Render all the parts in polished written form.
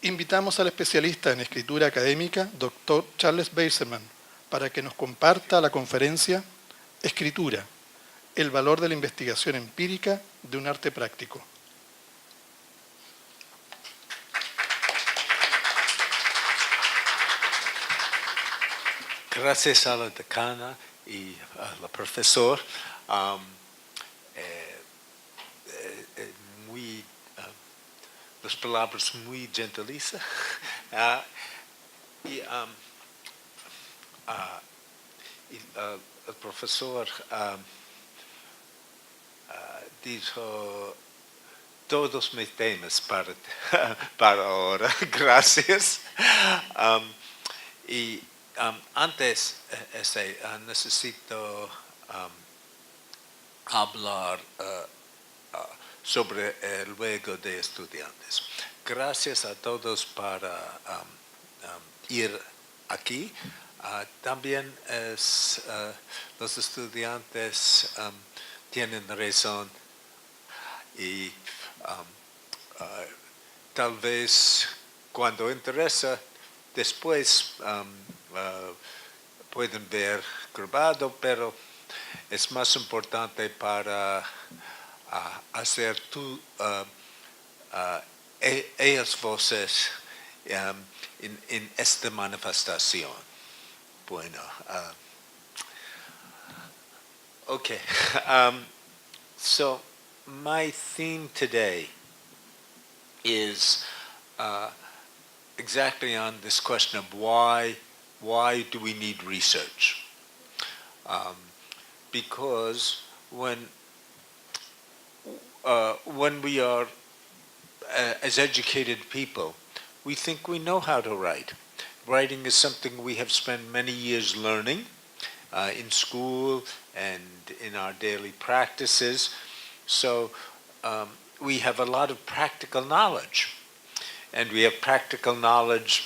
Invitamos al especialista en escritura académica, Dr. Charles Bazeman, para que nos comparta la conferencia Escritura, el valor de la investigación empírica de un arte práctico. Gracias a la decana y a la profesora. Las palabras muy gentilizas. El profesor dijo todos mis temas para ahora. Gracias. Antes necesito hablar sobre el juego de estudiantes. Gracias a todos para ir aquí. También los estudiantes tienen razón y tal vez cuando interesa después pueden ver grabado, pero es más importante para hacer ellas voces en esta manifestación. Bueno, okay. So my theme today is exactly on this question of why do we need research? Because when we are as educated people, we think we know how to write. Writing is something we have spent many years learning in school and in our daily practices. So we have a lot of practical knowledge. And we have practical knowledge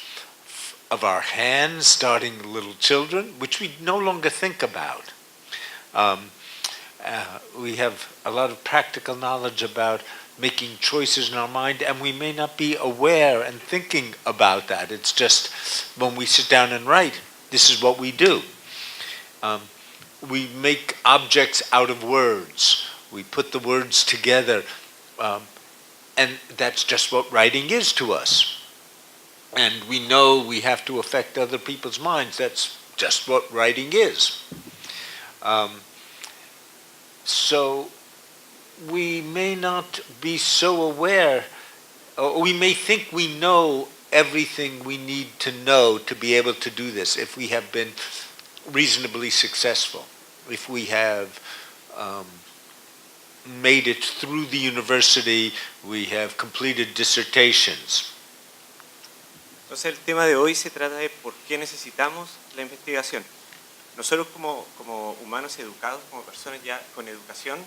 of our hands, starting little children, which we no longer think about. We have a lot of practical knowledge about making choices in our mind, and we may not be aware and thinking about that. It's just when we sit down and write, this is what we do. We make objects out of words. We put the words together, and that's just what writing is to us. And we know we have to affect other people's minds. That's just what writing is. So we may not be so aware, or we may think we know everything we need to know to be able to do this if we have been reasonably successful, if we have made it through the university, we have completed dissertations. Entonces el tema de hoy se trata de por qué necesitamos la investigación. Nosotros como humanos educados, como personas ya con educación,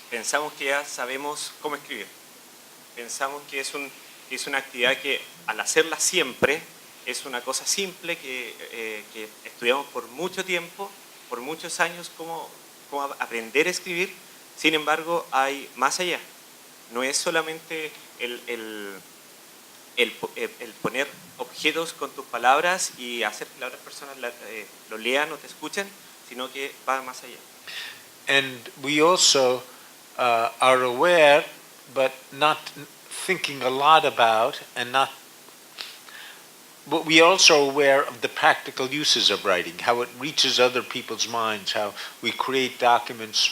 pensamos que ya sabemos cómo escribir. Pensamos que es una actividad que al hacerla siempre es una cosa simple que estudiamos por mucho tiempo, por muchos años, cómo aprender a escribir. Sin embargo, hay más allá. No es solamente el poner objetos con tus palabras y hacer que las otras personas lo lean o te escuchen, sino que va más allá. And we also are aware, but not thinking a lot about, but we are also aware of the practical uses of writing, how it reaches other people's minds, how we create documents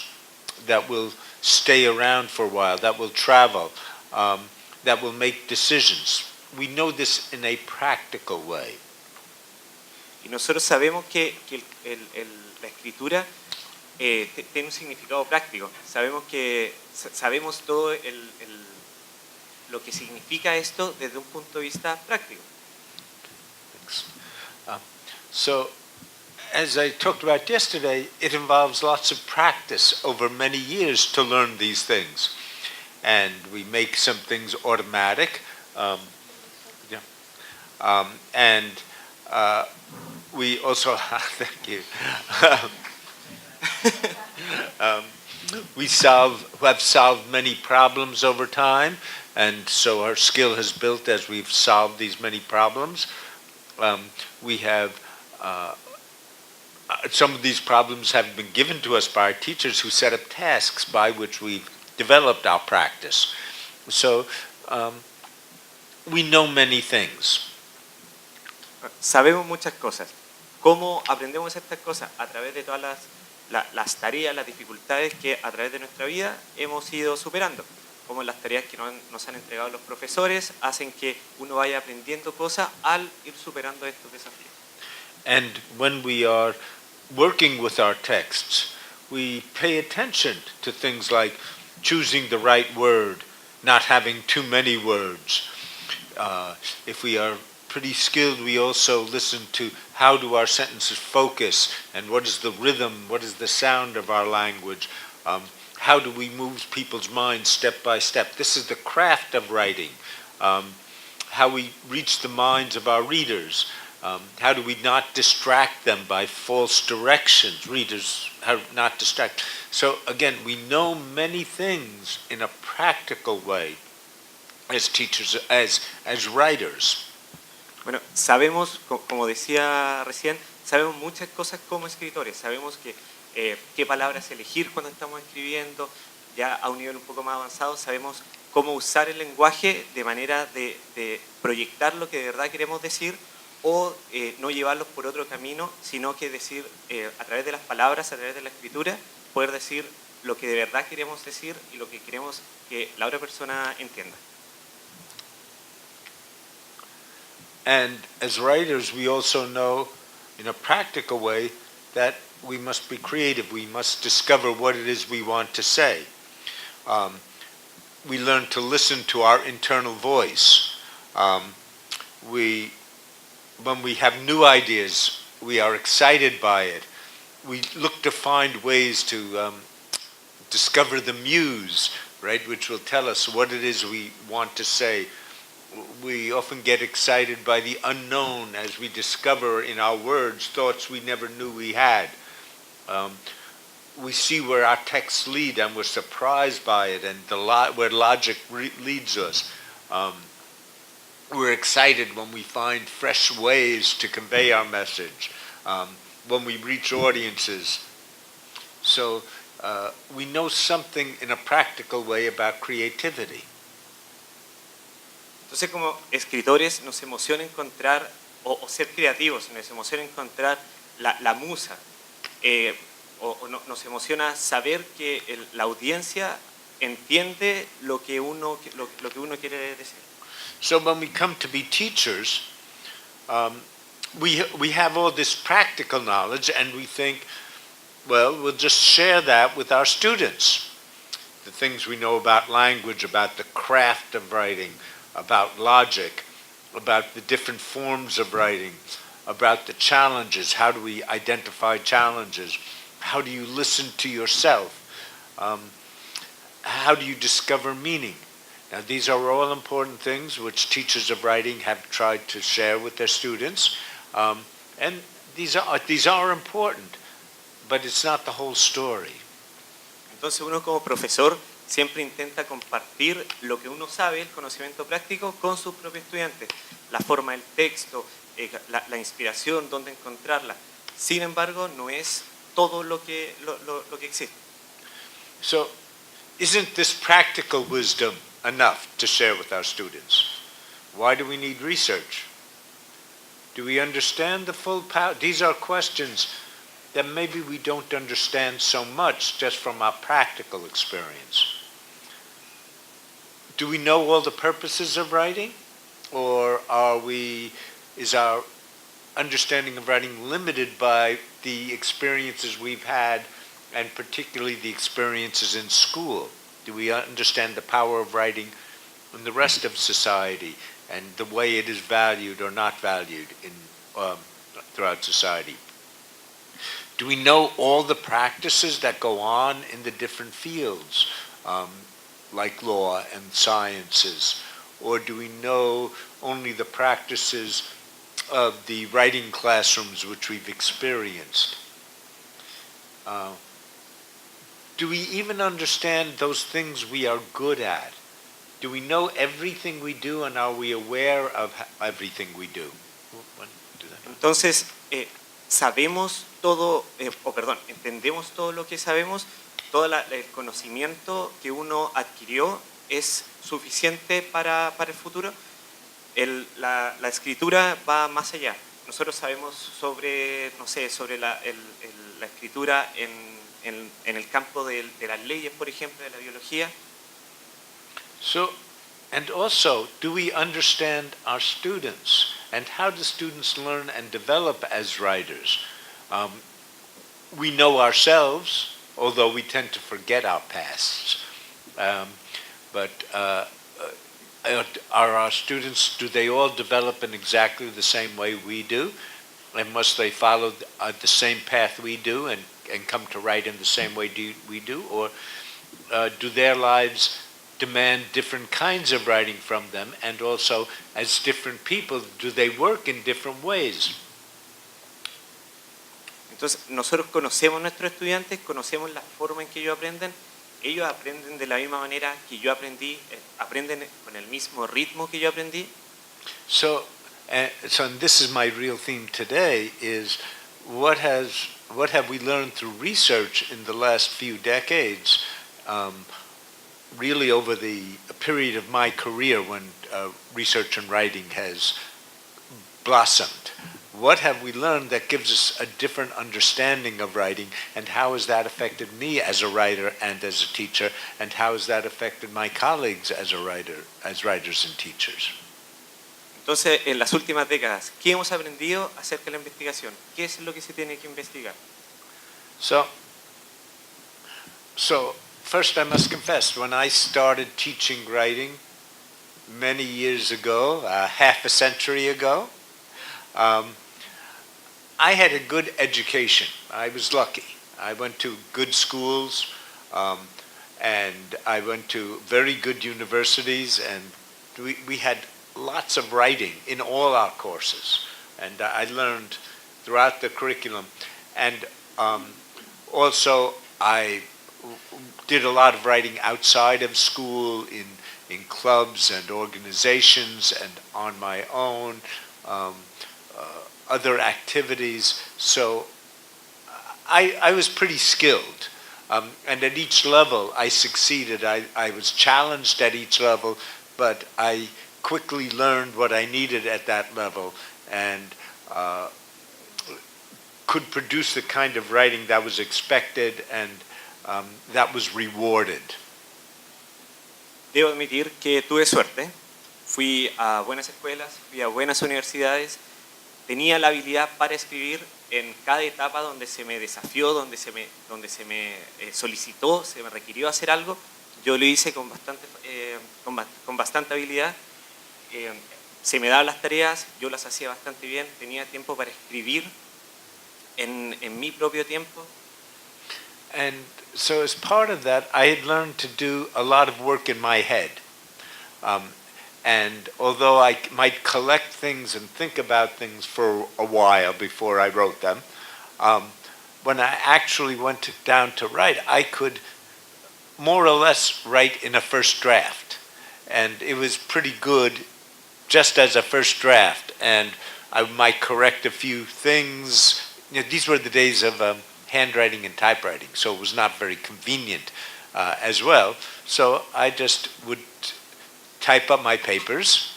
that will stay around for a while, that will travel, that will make decisions. We know this in a practical way. Y nosotros sabemos que la escritura tiene un significado práctico. Sabemos todo lo que significa esto desde un punto de vista práctico. So, as I talked about yesterday, it involves lots of practice over many years to learn these things. And we make some things automatic. And we also thank you. We have solved many problems over time. and so our skill has built as we've solved these many problems. We have some of these problems have been given to us by our teachers who set up tasks by which we've developed our practice. So we know many things. Sabemos muchas cosas. ¿Cómo aprendemos estas cosas? A través de todas las tareas, las dificultades que a través de nuestra vida hemos ido superando. Como las tareas que nos han entregado los profesores hacen que uno vaya aprendiendo cosas al ir superando estos desafíos. And when we are working with our texts, we pay attention to things like choosing the right word, not having too many words. If we are pretty skilled, we also listen to how do our sentences focus and what is the rhythm, what is the sound of our language, how do we move people's minds step by step. This is the craft of writing, how we reach the minds of our readers. How do we not distract them by false directions? Readers have not distract. So again, we know many things in a practical way as teachers, as writers. Bueno, sabemos, como decía recién, sabemos muchas cosas como escritores. Sabemos qué palabras elegir cuando estamos escribiendo. Ya a un nivel un poco más avanzado sabemos cómo usar el lenguaje de manera de proyectar lo que de verdad queremos decir, o no llevarlos por otro camino, sino que decir a través de las palabras, a través de la escritura, poder decir lo que de verdad queremos decir y lo que queremos que la otra persona entienda. And as writers, we also know in a practical way that we must be creative. We must discover what it is we want to say. We learn to listen to our internal voice. When we have new ideas, we are excited by it. We look to find ways to discover the muse, right, which will tell us what it is we want to say. We often get excited by the unknown as we discover in our words thoughts we never knew we had. We see where our texts lead and we're surprised by it and where logic leads us. We're excited when we find fresh ways to convey our message, when we reach audiences. So we know something in a practical way about creativity. Entonces, como escritores nos emociona encontrar, o ser creativos, nos emociona encontrar la musa, nos emociona saber que la audiencia entiende lo que uno quiere decir. So when we come to be teachers, we have all this practical knowledge and we think, well, we'll just share that with our students. The things we know about language, about the craft of writing, about logic, about the different forms of writing, about the challenges. How do we identify challenges? How do you listen to yourself? How do you discover meaning? Now, these are all important things which teachers of writing have tried to share with their students, and these are important, but it's not the whole story. Entonces, uno como profesor siempre intenta compartir lo que uno sabe, el conocimiento práctico, con sus propios estudiantes. La forma del texto, la inspiración, dónde encontrarla. Sin embargo, no es todo lo que existe. So, isn't this practical wisdom enough to share with our students? Why do we need research? Do we understand the full power? These are questions that maybe we don't understand so much just from our practical experience. Do we know all the purposes of writing? Or is our understanding of writing limited by the experiences we've had, and particularly the experiences in school? Do we understand the power of writing in the rest of society and the way it is valued or not valued throughout society? Do we know all the practices that go on in the different fields, like law and sciences? Or do we know only the practices of the writing classrooms which we've experienced? Do we even understand those things we are good at? Do we know everything we do, and are we aware of everything we do? Entonces, sabemos todo, entendemos todo lo que sabemos, todo el conocimiento que uno adquirió es suficiente para el futuro. La escritura va más allá. Nosotros sabemos sobre, no sé, sobre la escritura en el campo de las leyes, por ejemplo, de la biología. So, and also, do we understand our students? And how do students learn and develop as writers? We know ourselves, although we tend to forget our pasts. But are our students, do they all develop in exactly the same way we do? And must they follow the same path we do and come to write in the same way we do? Or do their lives demand different kinds of writing from them? And also, as different people, do they work in different ways? Entonces, nosotros conocemos a nuestros estudiantes, conocemos la forma en que ellos aprenden de la misma manera que yo aprendí, aprenden con el mismo ritmo que yo aprendí. So and this is my real theme today, is what have we learned through research in the last few decades, really over the period of my career when research and writing has blossomed. What have we learned that gives us a different understanding of writing, and how has that affected me as a writer and as a teacher, and how has that affected my colleagues as writers and teachers? Entonces, en las últimas décadas, ¿qué hemos aprendido acerca de la investigación? ¿Qué es lo que se tiene que investigar? So first I must confess, when I started teaching writing many years ago, half a century ago, I had a good education. I was lucky. I went to good schools, and I went to very good universities, and we had lots of writing in all our courses. And I learned throughout the curriculum. And also I did a lot of writing outside of school in clubs and organizations and on my own. Other activities, so I was pretty skilled, and at each level I succeeded. I was challenged at each level, but I quickly learned what I needed at that level, and could produce the kind of writing that was expected and that was rewarded. Debo admitir que tuve suerte. Fui a buenas escuelas, fui a buenas universidades. Tenía la habilidad para escribir en cada etapa donde se me desafió, donde se me solicitó, se me requirió hacer algo. Yo lo hice con bastante habilidad. Se me daban las tareas, yo las hacía bastante bien. Tenía tiempo para escribir en mi propio tiempo. And so as part of that, I had learned to do a lot of work in my head. And although I might collect things and think about things for a while before I wrote them, when I actually went down to write, I could more or less write in a first draft. And it was pretty good just as a first draft. And I might correct a few things. You know, these were the days of handwriting and typewriting, so it was not very convenient as well. So I just would type up my papers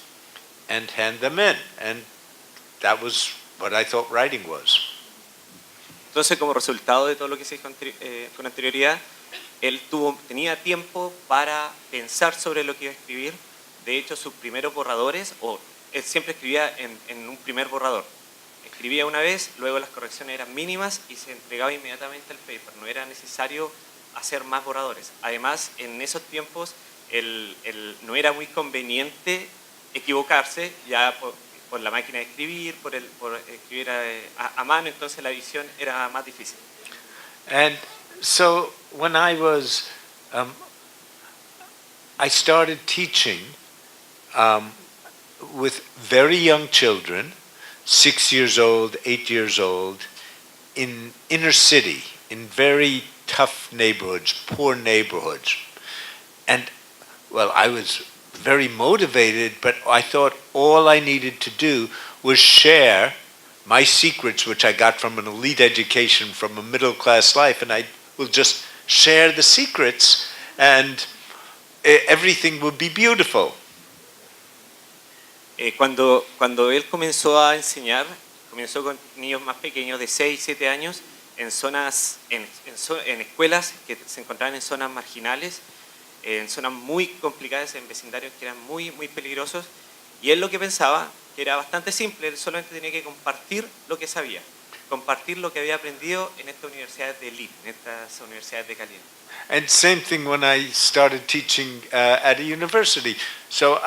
and hand them in, and that was what I thought writing was. Entonces, como resultado de todo lo que se dijo con anterioridad, él tenía tiempo para pensar sobre lo que iba a escribir. De hecho, sus primeros borradores, él siempre escribía en un primer borrador. Escribía una vez, luego las correcciones eran mínimas y se entregaba inmediatamente el paper. No era necesario hacer más borradores. Además, en esos tiempos no era muy conveniente equivocarse ya por la máquina de escribir, por escribir a mano, entonces la edición era más difícil. And so when I started teaching with very young children, 6 years old, 8 years old, in inner city, in very tough neighborhoods, poor neighborhoods. And well, I was very motivated, but I thought all I needed to do was share my secrets, which I got from an elite education, from a middle-class life, and I will just share the secrets, and everything would be beautiful. Cuando él comenzó a enseñar, comenzó con niños más pequeños de 6, 7 años en escuelas que se encontraban en zonas marginales, en zonas muy complicadas, en vecindarios que eran muy, muy peligrosos, y él lo que pensaba que era bastante simple, él solamente tenía que compartir lo que sabía, compartir lo que había aprendido en estas universidades de elite, en estas universidades de calidad. And same thing when I started teaching at a university. So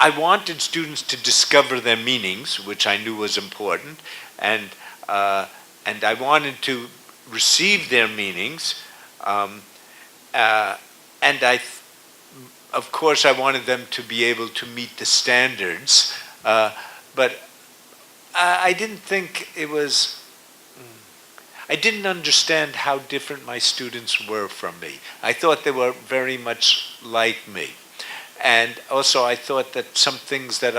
I wanted students to discover their meanings, which I knew was important, and I wanted to receive their meanings, and of course I wanted them to be able to meet the standards, but I didn't think it was. I didn't understand how different my students were from me. I thought they were very much like me. And also I thought that some things that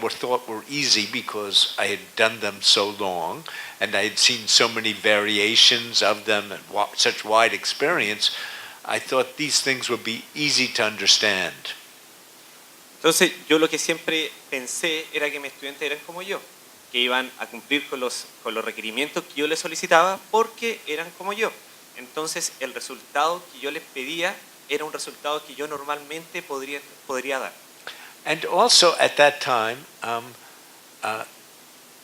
were thought were easy because I had done them so long and I had seen so many variations of them and such wide experience, I thought these things would be easy to understand. Entonces yo lo que siempre pensé era que mis estudiantes eran como yo, que iban a cumplir con los requerimientos que yo les solicitaba porque eran como yo. Entonces el resultado que yo les pedía era un resultado que yo normalmente podría dar. And also at that time,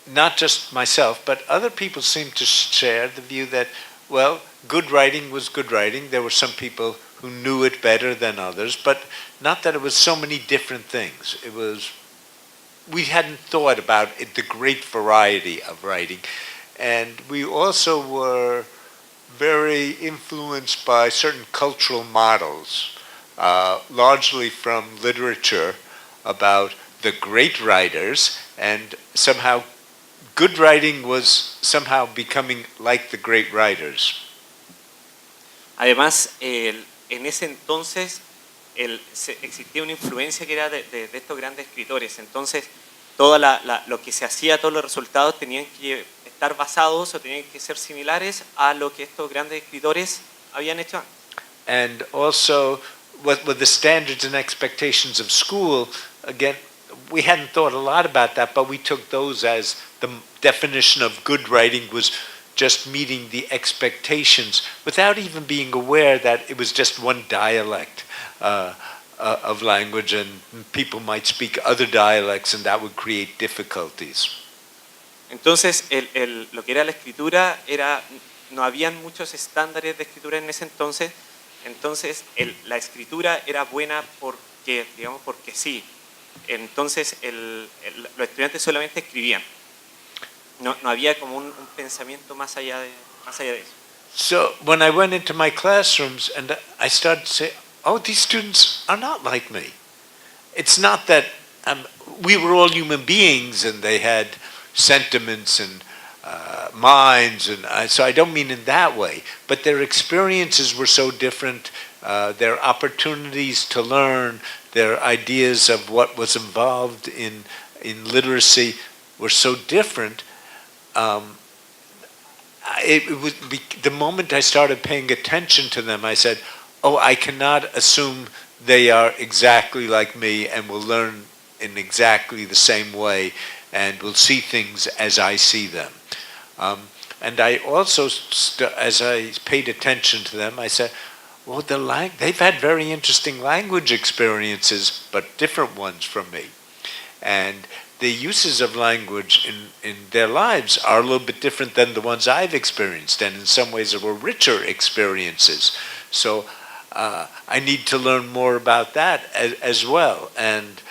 not just myself, but other people seemed to share the view that, well, good writing was good writing. There were some people who knew it better than others, but not that it was so many different things. It was, we hadn't thought about it, the great variety of writing. And we also were very influenced by certain cultural models, largely from literature, about the great writers, and somehow good writing was somehow becoming like the great writers. Además, en ese entonces existía una influencia que era de estos grandes escritores. Entonces, lo que se hacía, todos los resultados tenían que estar basados o tenían que ser similares a lo que estos grandes escritores habían hecho antes. And also, with the standards and expectations of school, again, we hadn't thought a lot about that, but we took those as the definition of good writing was just meeting the expectations without even being aware that it was just one dialect of language, and people might speak other dialects and that would create difficulties. Entonces, lo que era la escritura no habían muchos estándares de escritura en ese entonces. Entonces, la escritura era buena porque sí. Entonces, los estudiantes solamente escribían. No había como un pensamiento más allá de eso. So when I went into my classrooms and I started to say, oh, these students are not like me. It's not that we were all human beings and they had sentiments and minds, and so I don't mean in that way, but their experiences were so different, their opportunities to learn, their ideas of what was involved in literacy were so different. The moment I started paying attention to them, I said, oh, I cannot assume they are exactly like me and will learn in exactly the same way and will see things as I see them. And I also, as I paid attention to them, I said, well, they've had very interesting language experiences, but different ones from me. And the uses of language in their lives are a little bit different than the ones I've experienced, and in some ways there were richer experiences. So I need to learn more about that as well. And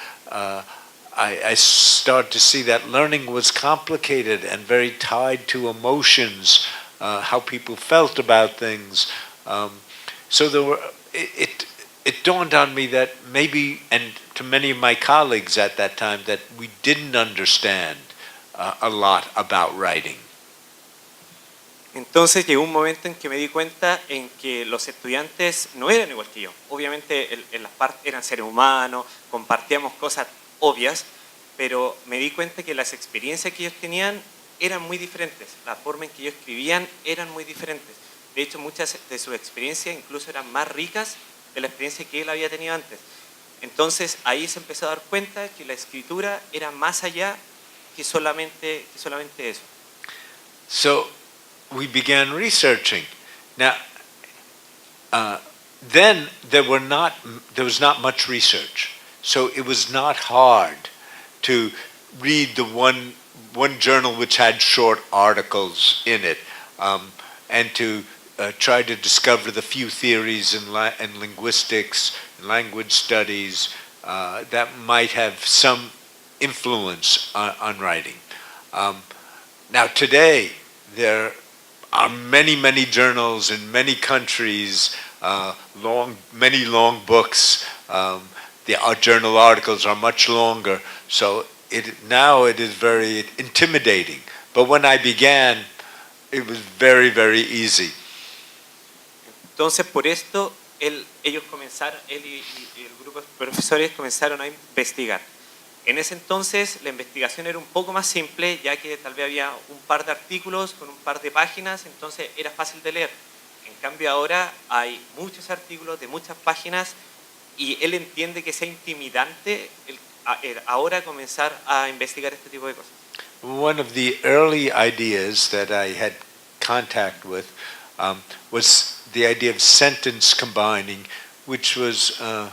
I start to see that learning was complicated and very tied to emotions, how people felt about things. So it dawned on me that maybe, and to many of my colleagues at that time, that we didn't understand a lot about writing. Entonces llegó un momento en que me di cuenta en que los estudiantes no eran igual que yo. Obviamente en las partes eran seres humanos, compartíamos cosas obvias, pero me di cuenta que las experiencias que ellos tenían eran muy diferentes. La forma en que ellos escribían eran muy diferentes. De hecho, muchas de sus experiencias incluso eran más ricas de la experiencia que él había tenido antes. Entonces ahí se empezó a dar cuenta que la escritura era más allá que solamente eso. So we began researching. Now, then there was not much research, so it was not hard to read the one journal which had short articles in it, and to try to discover the few theories in linguistics, and language studies that might have some influence on writing. Now today, there are many journals in many countries, many long books. Our journal articles are much longer, so now it is very intimidating. But when I began, it was very easy. Entonces, por esto, él y el grupo de profesores comenzaron a investigar. En ese entonces, la investigación era un poco más simple, ya que tal vez había un par de artículos con un par de páginas, entonces era fácil de leer. En cambio, ahora hay muchos artículos de muchas páginas y él entiende que sea intimidante ahora comenzar a investigar este tipo de cosas. One of the early ideas that I had contact with was the idea of sentence combining, which was a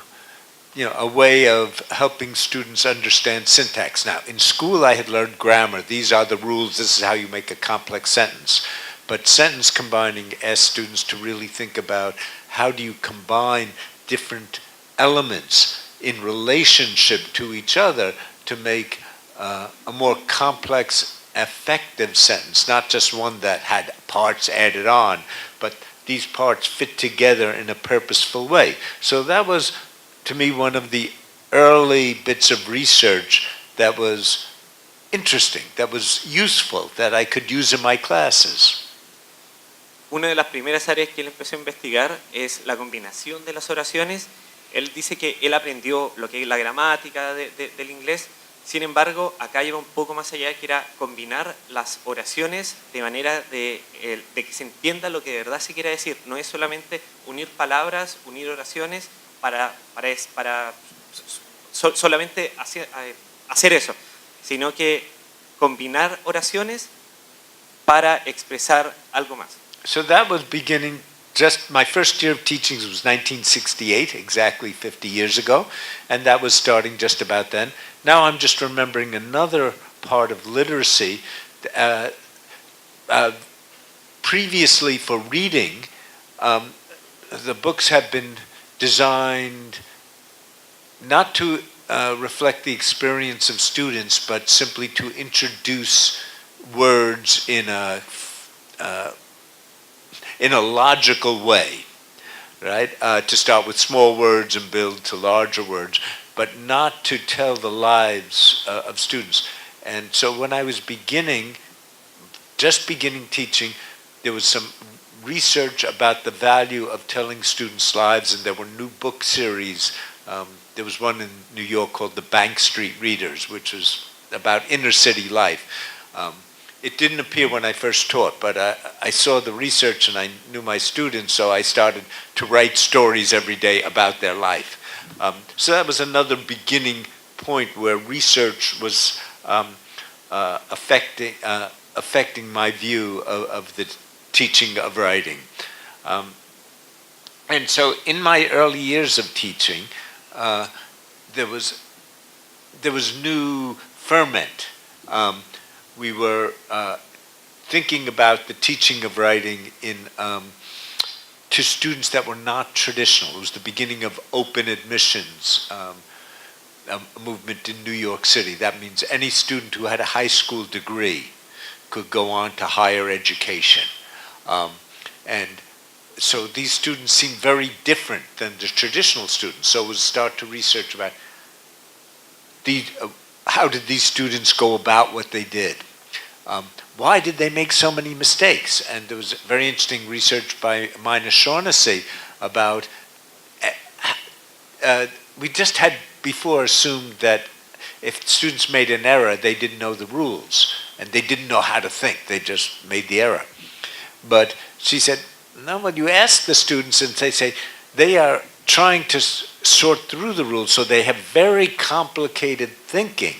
way of helping students understand syntax. Now, in school I had learned grammar. These are the rules. This is how you make a complex sentence. But sentence combining asks students to really think about how do you combine different elements in relationship to each other to make a more complex, effective sentence, not just one that had parts added on, but these parts fit together in a purposeful way. So that was, to me, one of the early bits of research that was interesting, that was useful, that I could use in my classes. Una de las primeras áreas que él empezó a investigar es la combinación de las oraciones. Él dice que él aprendió lo que es la gramática del inglés. Sin embargo, acá iba un poco más allá, que era combinar las oraciones de manera de que se entienda lo que de verdad se quiere decir. No es solamente unir palabras, unir oraciones solamente hacer eso, sino que combinar oraciones para expresar algo más. So that was beginning, just my first year of teaching was 1968, exactly 50 years ago, and that was starting just about then. Now I'm just remembering another part of literacy. Previously for reading, the books have been designed not to reflect the experience of students, but simply to introduce words in a logical way, right? To start with small words and build to larger words, but not to tell the lives of students. And so when I was just beginning teaching, there was some research about the value of telling students' lives, and there were new book series. There was one in New York called The Bank Street Readers, which was about inner city life. It didn't appear when I first taught, but I saw the research and I knew my students, so I started to write stories every day about their life. So that was another beginning point where research was affecting my view of the teaching of writing. And so in my early years of teaching, there was new ferment. We were thinking about the teaching of writing to students that were not traditional. It was the beginning of open admissions, a movement in New York City. That means any student who had a high school degree could go on to higher education. And so these students seemed very different than the traditional students. So we'll start to research about how did these students go about what they did? why did they make so many mistakes? And there was very interesting research by Mina Shaughnessy about, we just had before assumed that if students made an error, they didn't know the rules, and they didn't know how to think, they just made the error. But she said, no, when you ask the students and they say, they are trying to sort through the rules, so they have very complicated thinking,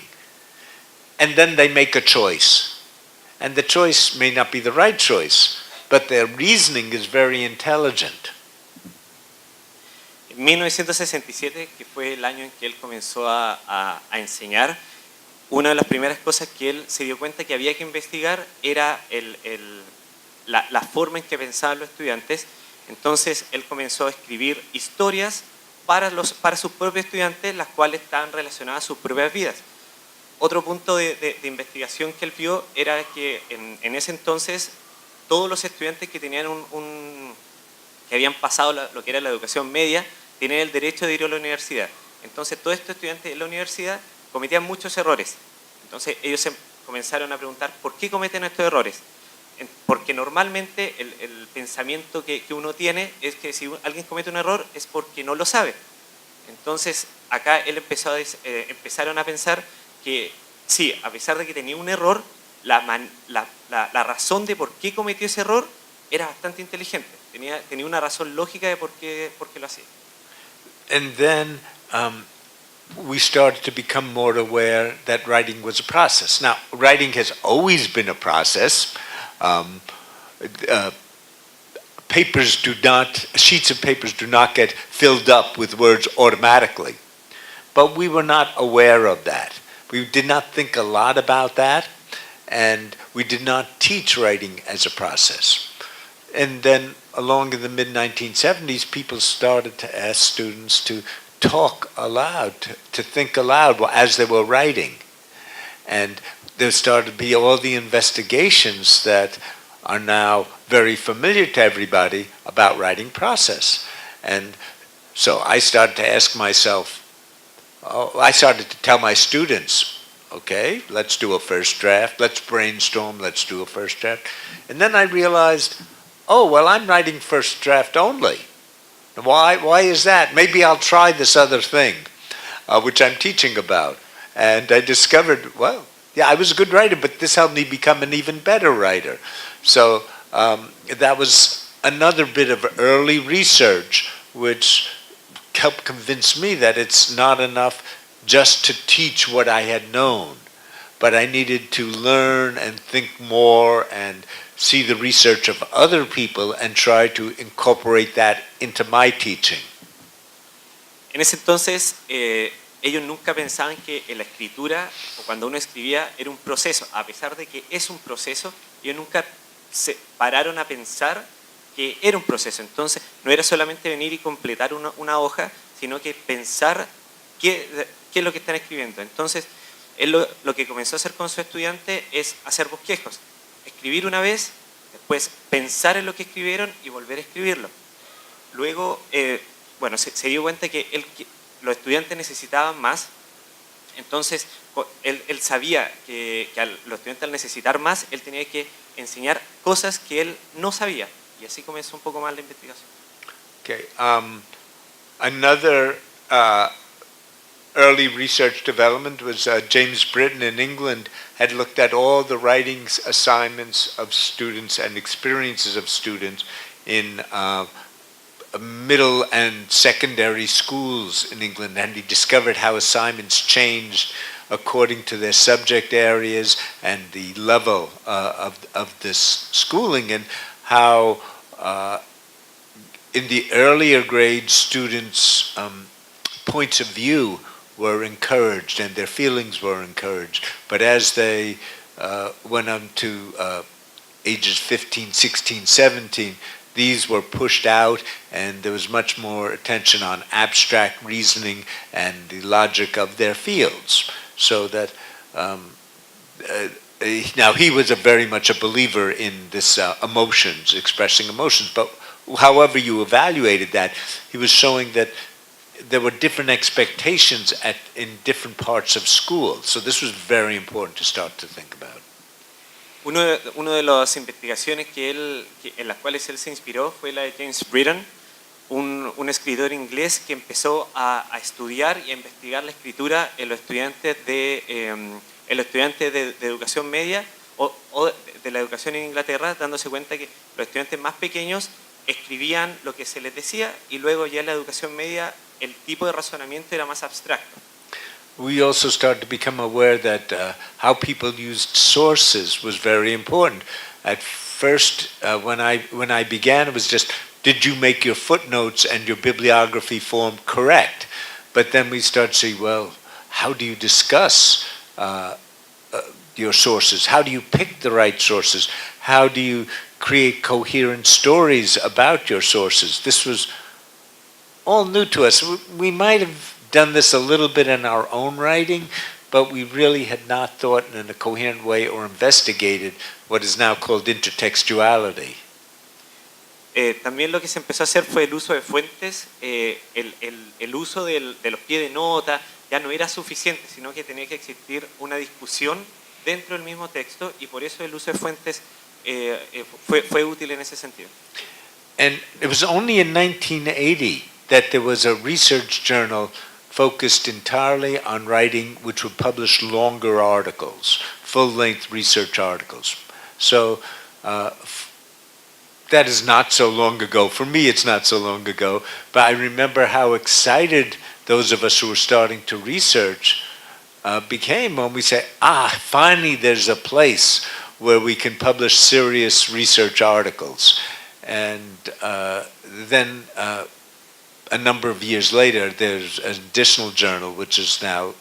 and then they make a choice. And the choice may not be the right choice, but their reasoning is very intelligent. En 1967, que fue el año en que él comenzó a enseñar, una de las primeras cosas que él se dio cuenta que había que investigar era la forma en que pensaban los estudiantes. Entonces él comenzó a escribir historias para sus propios estudiantes, las cuales estaban relacionadas a sus propias vidas. Otro punto de investigación que él vio era que en ese entonces todos los estudiantes que tenían que habían pasado lo que era la educación media tenían el derecho de ir a la universidad. Entonces todos estos estudiantes en la universidad cometían muchos errores. Entonces ellos se comenzaron a preguntar ¿por qué cometen estos errores? Porque normalmente el pensamiento que uno tiene es que si alguien comete un error es porque no lo sabe. Entonces acá él empezaron a pensar que sí, a pesar de que tenía un error, la razón de por qué cometió ese error era bastante inteligente. Tenía una razón lógica de por qué lo hacía. And then we started to become more aware that writing was a process. Now, writing has always been a process. Sheets of papers do not get filled up with words automatically. But we were not aware of that. We did not think a lot about that, and we did not teach writing as a process. And then along in the mid-1970s, people started to ask students to talk aloud, to think aloud as they were writing. And there started to be all the investigations that are now very familiar to everybody about writing process. And so I started to ask myself, I started to tell my students, okay, let's do a first draft, let's brainstorm, let's do a first draft. And then I realized, oh, well, I'm writing first draft only. Why is that? Maybe I'll try this other thing, which I'm teaching about. And I discovered, well, yeah, I was a good writer, but this helped me become an even better writer. So that was another bit of early research which helped convince me that it's not enough just to teach what I had known, but I needed to learn and think more and see the research of other people and try to incorporate that into my teaching. En ese entonces, ellos nunca pensaban que la escritura, o cuando uno escribía, era un proceso. A pesar de que es un proceso, ellos nunca se pararon a pensar que era un proceso. Entonces, no era solamente venir y completar una hoja, sino que pensar qué es lo que están escribiendo. Entonces, él lo que comenzó a hacer con su estudiante es hacer bosquejos. Escribir una vez, después pensar en lo que escribieron y volver a escribirlo. Luego, se dio cuenta que los estudiantes necesitaban más. Entonces, él sabía que los estudiantes al necesitar más, él tenía que enseñar cosas que él no sabía. Y así comenzó un poco más la investigación. Okay. Another early research development was James Britton in England had looked at all the writings assignments of students and experiences of students in middle and secondary schools in England, and he discovered how assignments changed according to their subject areas and the level of this schooling, and how in the earlier grades students' points of view were encouraged and their feelings were encouraged. But as they went on to ages 15, 16, 17, these were pushed out and there was much more attention on abstract reasoning and the logic of their fields. So that, now he was very much a believer in this emotions, expressing emotions, but however you evaluated that, he was showing that there were different expectations in different parts of school. So this was very important to start to think about. Uno de las investigaciones en las cuales él se inspiró fue la de James Britton, un escritor inglés que empezó a estudiar y a investigar la escritura en los estudiantes de educación media o de la educación en Inglaterra, dándose cuenta que los estudiantes más pequeños escribían lo que se les decía y luego ya en la educación media el tipo de razonamiento era más abstracto. We also started to become aware that how people used sources was very important. At first, when I began, it was just, did you make your footnotes and your bibliography form correct? But then we started to say, well, how do you discuss your sources? How do you pick the right sources? How do you create coherent stories about your sources? This was all new to us. We might have done this a little bit in our own writing, but we really had not thought in a coherent way or investigated what is now called intertextuality. También lo que se empezó a hacer fue el uso de fuentes, el uso de los pies de nota ya no era suficiente, sino que tenía que existir una discusión dentro del mismo texto y por eso el uso de fuentes fue útil en ese sentido. And it was only in 1980 that there was a research journal focused entirely on writing, which would publish longer articles, full-length research articles. So that is not so long ago. For me, it's not so long ago, but I remember how excited those of us who were starting to research became when we said, finally there's a place where we can publish serious research articles. And then a number of years later, there's an additional journal, which is now,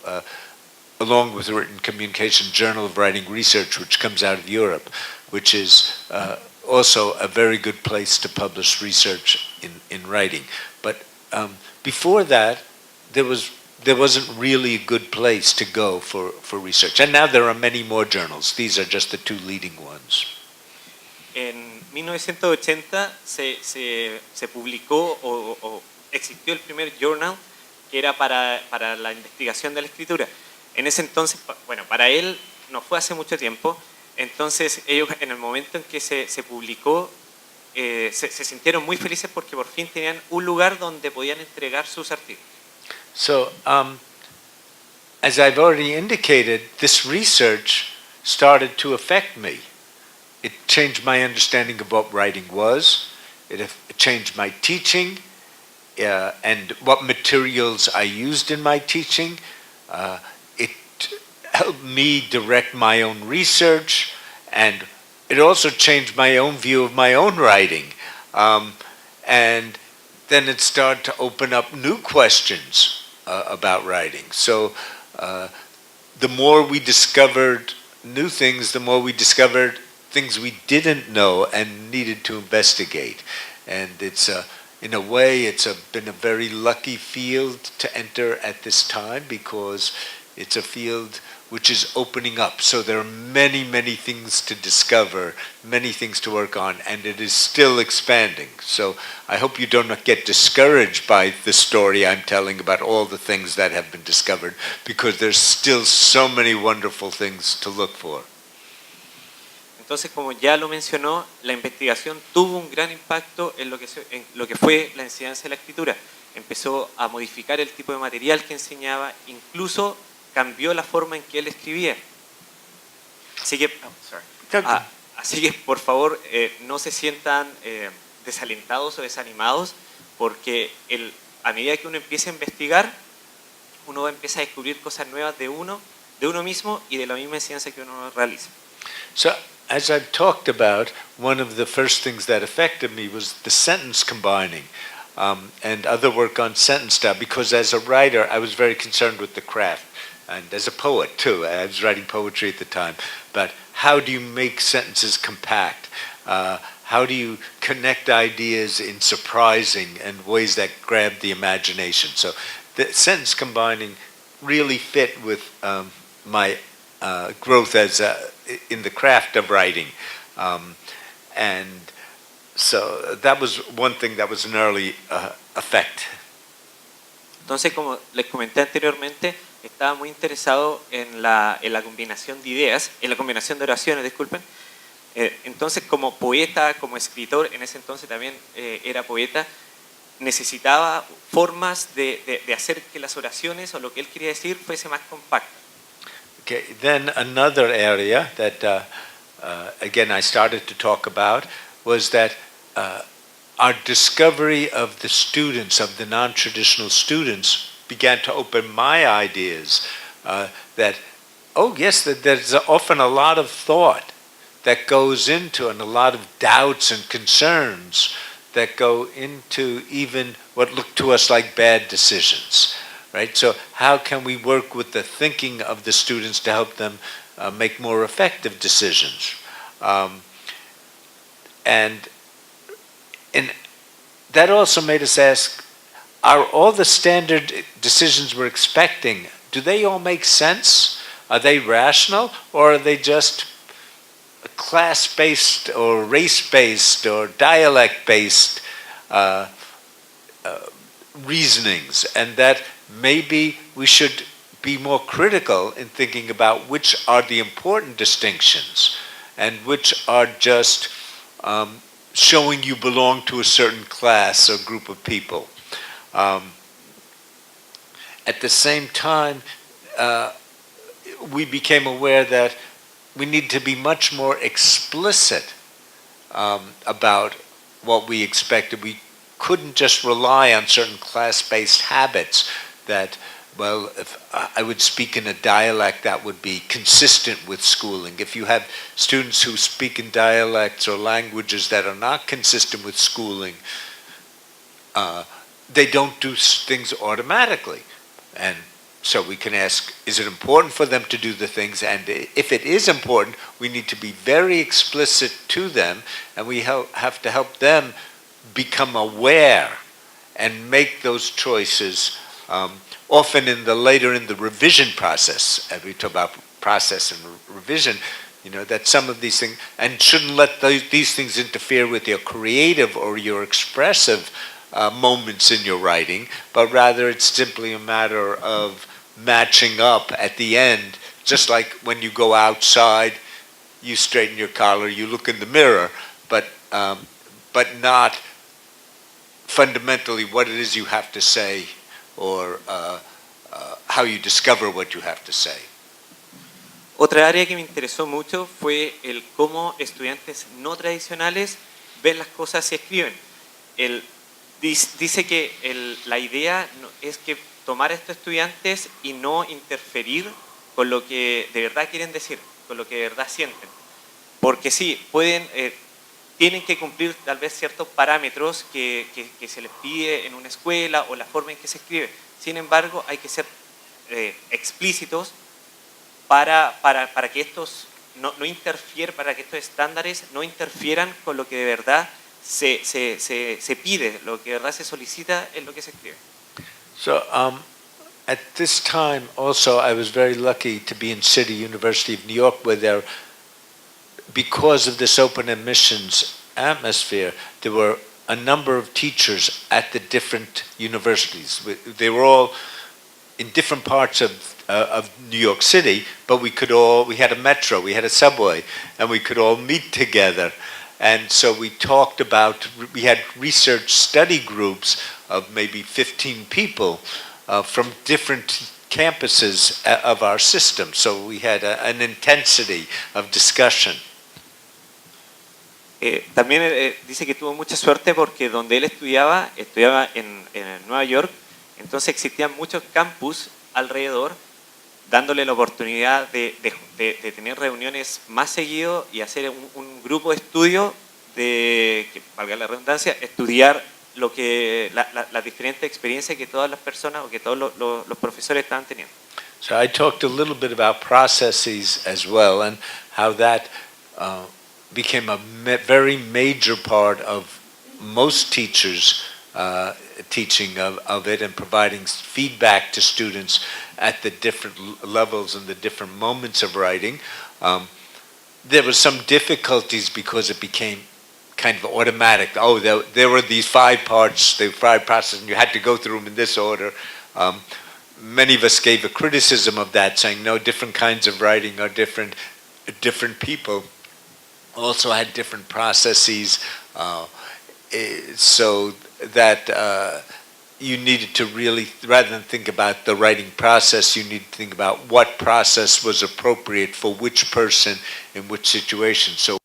along with written communication, Journal of Writing Research, which comes out of Europe, which is also a very good place to publish research in writing. But before that, there wasn't really a good place to go for research. And now there are many more journals. These are just the two leading ones. En 1980 se publicó o existió el primer journal que era para la investigación de la escritura. En ese entonces, bueno, para él no fue hace mucho tiempo, entonces ellos en el momento en que se publicó se sintieron muy felices porque por fin tenían un lugar donde podían entregar sus artículos. So, as I've already indicated, this research started to affect me. It changed my understanding of what writing was. It changed my teaching and what materials I used in my teaching. It helped me direct my own research, and it also changed my own view of my own writing. And then it started to open up new questions about writing. So the more we discovered new things, the more we discovered things we didn't know and needed to investigate. And it's in a way, it's been a very lucky field to enter at this time because it's a field which is opening up. So there are many, many things to discover, many things to work on, and it is still expanding. So I hope you don't get discouraged by the story I'm telling about all the things that have been discovered, because there's still so many wonderful things to look for. Entonces, como ya lo mencionó, la investigación tuvo un gran impacto en lo que fue la enseñanza de la escritura. Empezó a modificar el tipo de material que enseñaba, incluso cambió la forma en que él escribía. Así que, por favor, no se sientan desalentados o desanimados, porque a medida que uno empieza a investigar, uno va a empezar a descubrir cosas nuevas de uno mismo y de la misma enseñanza que uno realiza. So, as I've talked about, one of the first things that affected me was the sentence combining and other work on sentence style, because as a writer, I was very concerned with the craft. And as a poet, too. I was writing poetry at the time. But how do you make sentences compact? How do you connect ideas in surprising and ways that grab the imagination? So the sentence combining really fit with my growth as in the craft of writing. And so that was one thing that was an early effect. Entonces, como les comenté anteriormente, estaba muy interesado en la combinación de ideas, en la combinación de oraciones, disculpen, Entonces, como poeta, como escritor, en ese entonces también era poeta, necesitaba formas de hacer que las oraciones o lo que él quería decir fuese más compacto. Okay, then another area that again I started to talk about was that our discovery of the students, of the non-traditional students, began to open my ideas that, oh yes, that there's often a lot of thought that goes into and a lot of doubts and concerns that go into even what look to us like bad decisions, right? So how can we work with the thinking of the students to help them make more effective decisions? And that also made us ask, are all the standard decisions we're expecting, do they all make sense? Are they rational, or are they just class-based or race-based or dialect-based reasonings, and that maybe we should be more critical in thinking about which are the important distinctions and which are just showing you belong to a certain class or group of people. At the same time, we became aware that we need to be much more explicit about what we expected. We couldn't just rely on certain class-based habits that, well, if I would speak in a dialect that would be consistent with schooling. If you have students who speak in dialects or languages that are not consistent with schooling, they don't do things automatically. And so we can ask, is it important for them to do the things? And if it is important, we need to be very explicit to them, and we have to help them become aware and make those choices, often later in the revision process. We talk about process and revision, that some of these things, and shouldn't let these things interfere with your creative or your expressive moments in your writing, but rather it's simply a matter of matching up at the end, just like when you go outside, you straighten your collar, you look in the mirror, but not fundamentally what it is you have to say or how you discover what you have to say. Otra área que me interesó mucho fue el cómo estudiantes no tradicionales ven las cosas y escriben. Dice que la idea es que tomar a estos estudiantes y no interferir con lo que de verdad quieren decir, con lo que de verdad sienten. Porque sí, tienen que cumplir tal vez ciertos parámetros que se les pide en una escuela o la forma en que se escribe. Sin embargo, hay que ser explícitos para que estos no interfieran, para que estos estándares no interfieran con lo que de verdad se pide, lo que de verdad se solicita en lo que se escribe. So at this time also I was very lucky to be in City University of New York, where because of this open admissions atmosphere, there were a number of teachers at the different universities. They were all in different parts of New York City, but we had a metro, we had a subway, and we could all meet together. And so we had research study groups of maybe 15 people from different campuses of our system. So we had an intensity of discussion. También dice que tuvo mucha suerte porque donde él estudiaba en Nueva York, entonces existían muchos campus alrededor, dándole la oportunidad de tener reuniones más seguido y hacer un grupo de estudio que valga la redundancia, estudiar las diferentes experiencias que todas las personas o que todos los profesores estaban teniendo. So I talked a little bit about processes as well, and how that became a very major part of most teachers' teaching of it, and providing feedback to students at the different levels and the different moments of writing. There were some difficulties because it became kind of automatic. Oh, there were these 5 parts, the 5 processes, and you had to go through them in this order. Many of us gave a criticism of that, saying no, different kinds of writing are different people also had different processes, so that you needed to really, rather than think about the writing process, you need to think about what process was appropriate for which person in which situation. So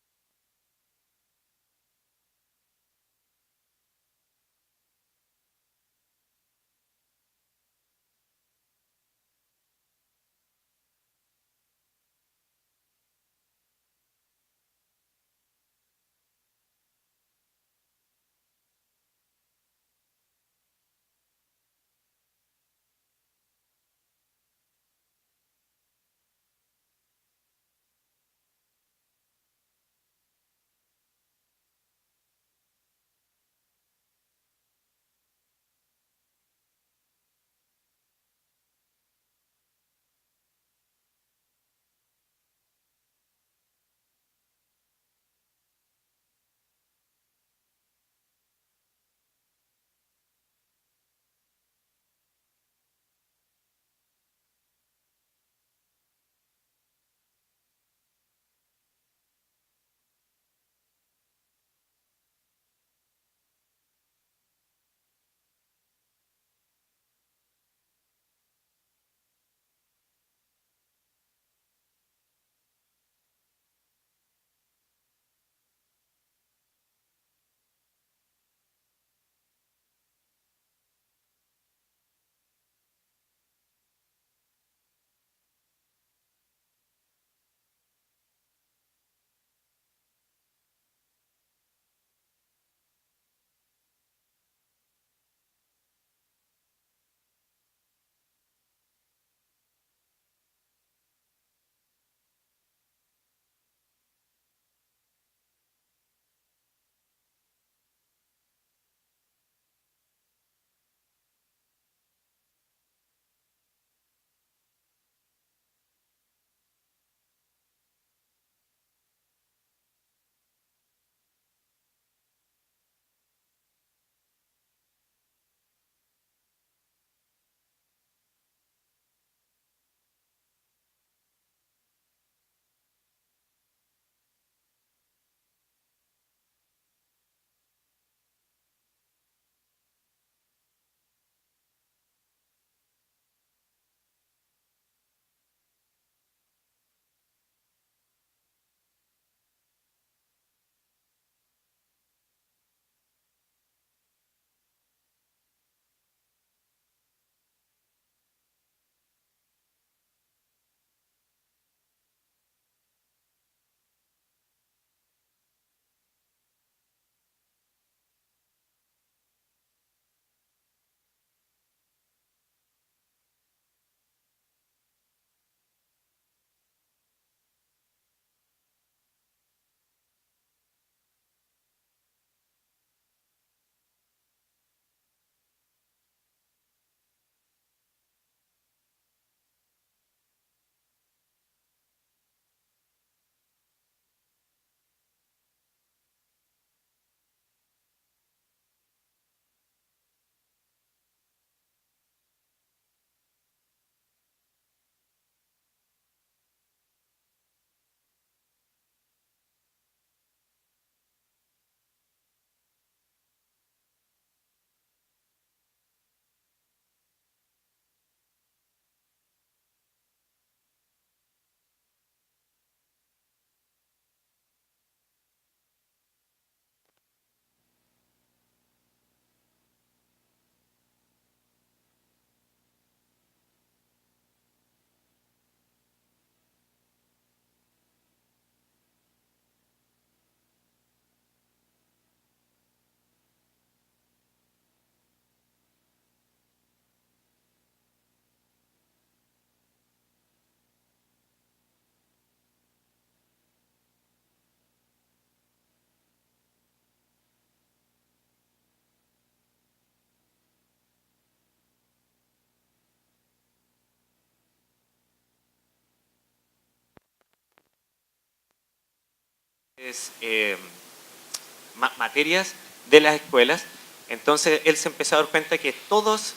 materias de las escuelas. Entonces él se empezó a dar cuenta que todos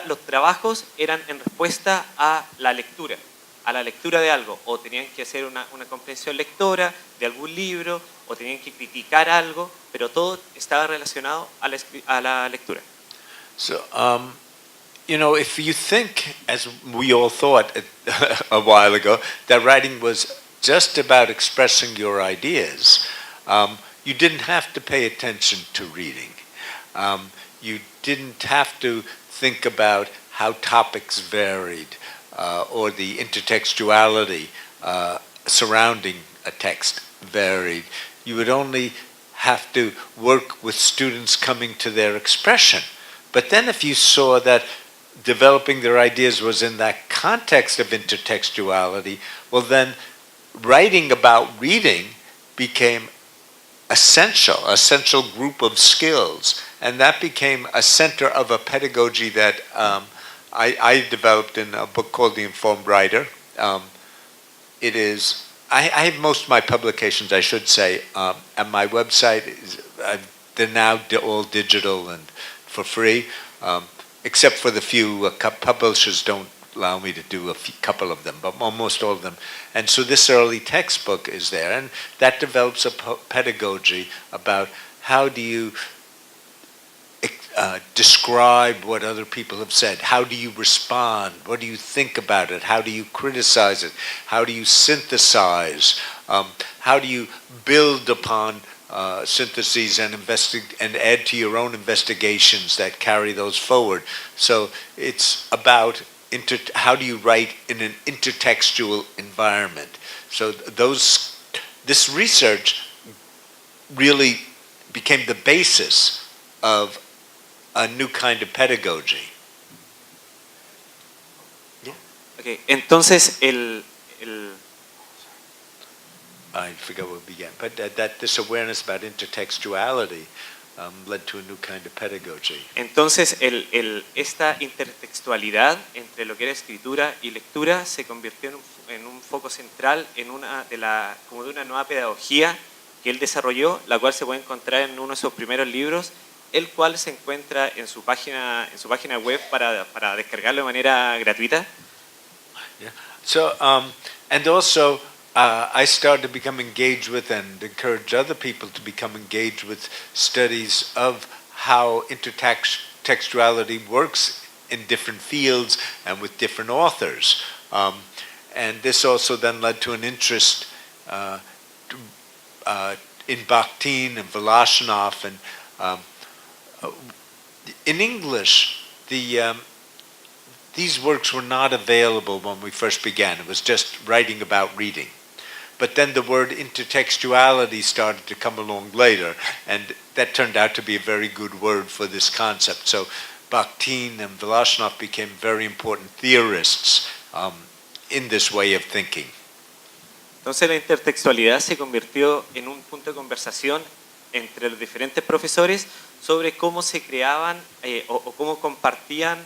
los trabajos eran en respuesta a la lectura. a la lectura de algo, o tenían que hacer una comprensión lectora de algún libro, o tenían que criticar algo, pero todo estaba relacionado a la lectura. So, you know, if you think, as we all thought a while ago, that writing was just about expressing your ideas, you didn't have to pay attention to reading. You didn't have to think about how topics varied or the intertextuality surrounding a text varied. You would only have to work with students coming to their expression. But then if you saw that developing their ideas was in that context of intertextuality, well then writing about reading became essential group of skills, and that became a center of a pedagogy that I developed in a book called The Informed Writer. It is, I have most of my publications, I should say, and my website they're now all digital and for free, except for the few publishers don't allow me to do couple of them, but almost all of them. And so this early textbook is there, and that develops a pedagogy about how do you describe what other people have said, how do you respond, what do you think about it, how do you criticize it, how do you synthesize, how do you build upon syntheses and add to your own investigations that carry those forward. So it's about how do you write in an intertextual environment. So this research really became the basis of a new kind of pedagogy. Yeah. Okay, entonces I forgot where we began, but that this awareness about intertextuality led to a new kind of pedagogy. Entonces esta intertextualidad entre lo que era escritura y lectura se convirtió en un foco central como de una nueva pedagogía que él desarrolló, la cual se puede encontrar en uno de sus primeros libros, el cual se encuentra en su página web para descargarlo de manera gratuita. Yeah. So and also I started to become engaged with and encourage other people to become engaged with studies of how intertextuality works in different fields and with different authors. And this also then led to an interest in Bakhtin and Voloshinov. And in English, these works were not available when we first began. It was just writing about reading. But then the word intertextuality started to come along later, and that turned out to be a very good word for this concept. So Bakhtin and Voloshinov became very important theorists in this way of thinking. Entonces la intertextualidad se convirtió en un punto de conversación entre los diferentes profesores sobre cómo se creaban o cómo compartían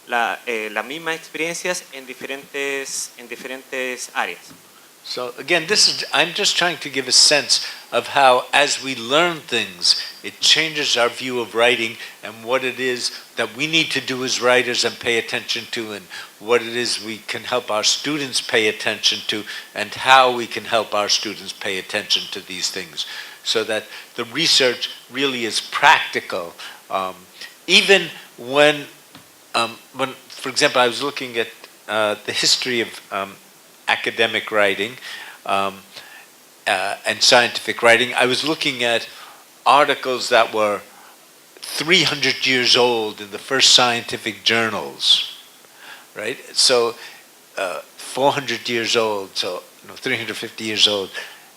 las mismas experiencias en diferentes áreas. So again, I'm just trying to give a sense of how, as we learn things, it changes our view of writing and what it is that we need to do as writers and pay attention to, and what it is we can help our students pay attention to, and how we can help our students pay attention to these things, so that the research really is practical. Even when, for example, I was looking at the history of academic writing and scientific writing. I was looking at articles that were 300 years old in the first scientific journals, right? So 400 years old, so 350 years old.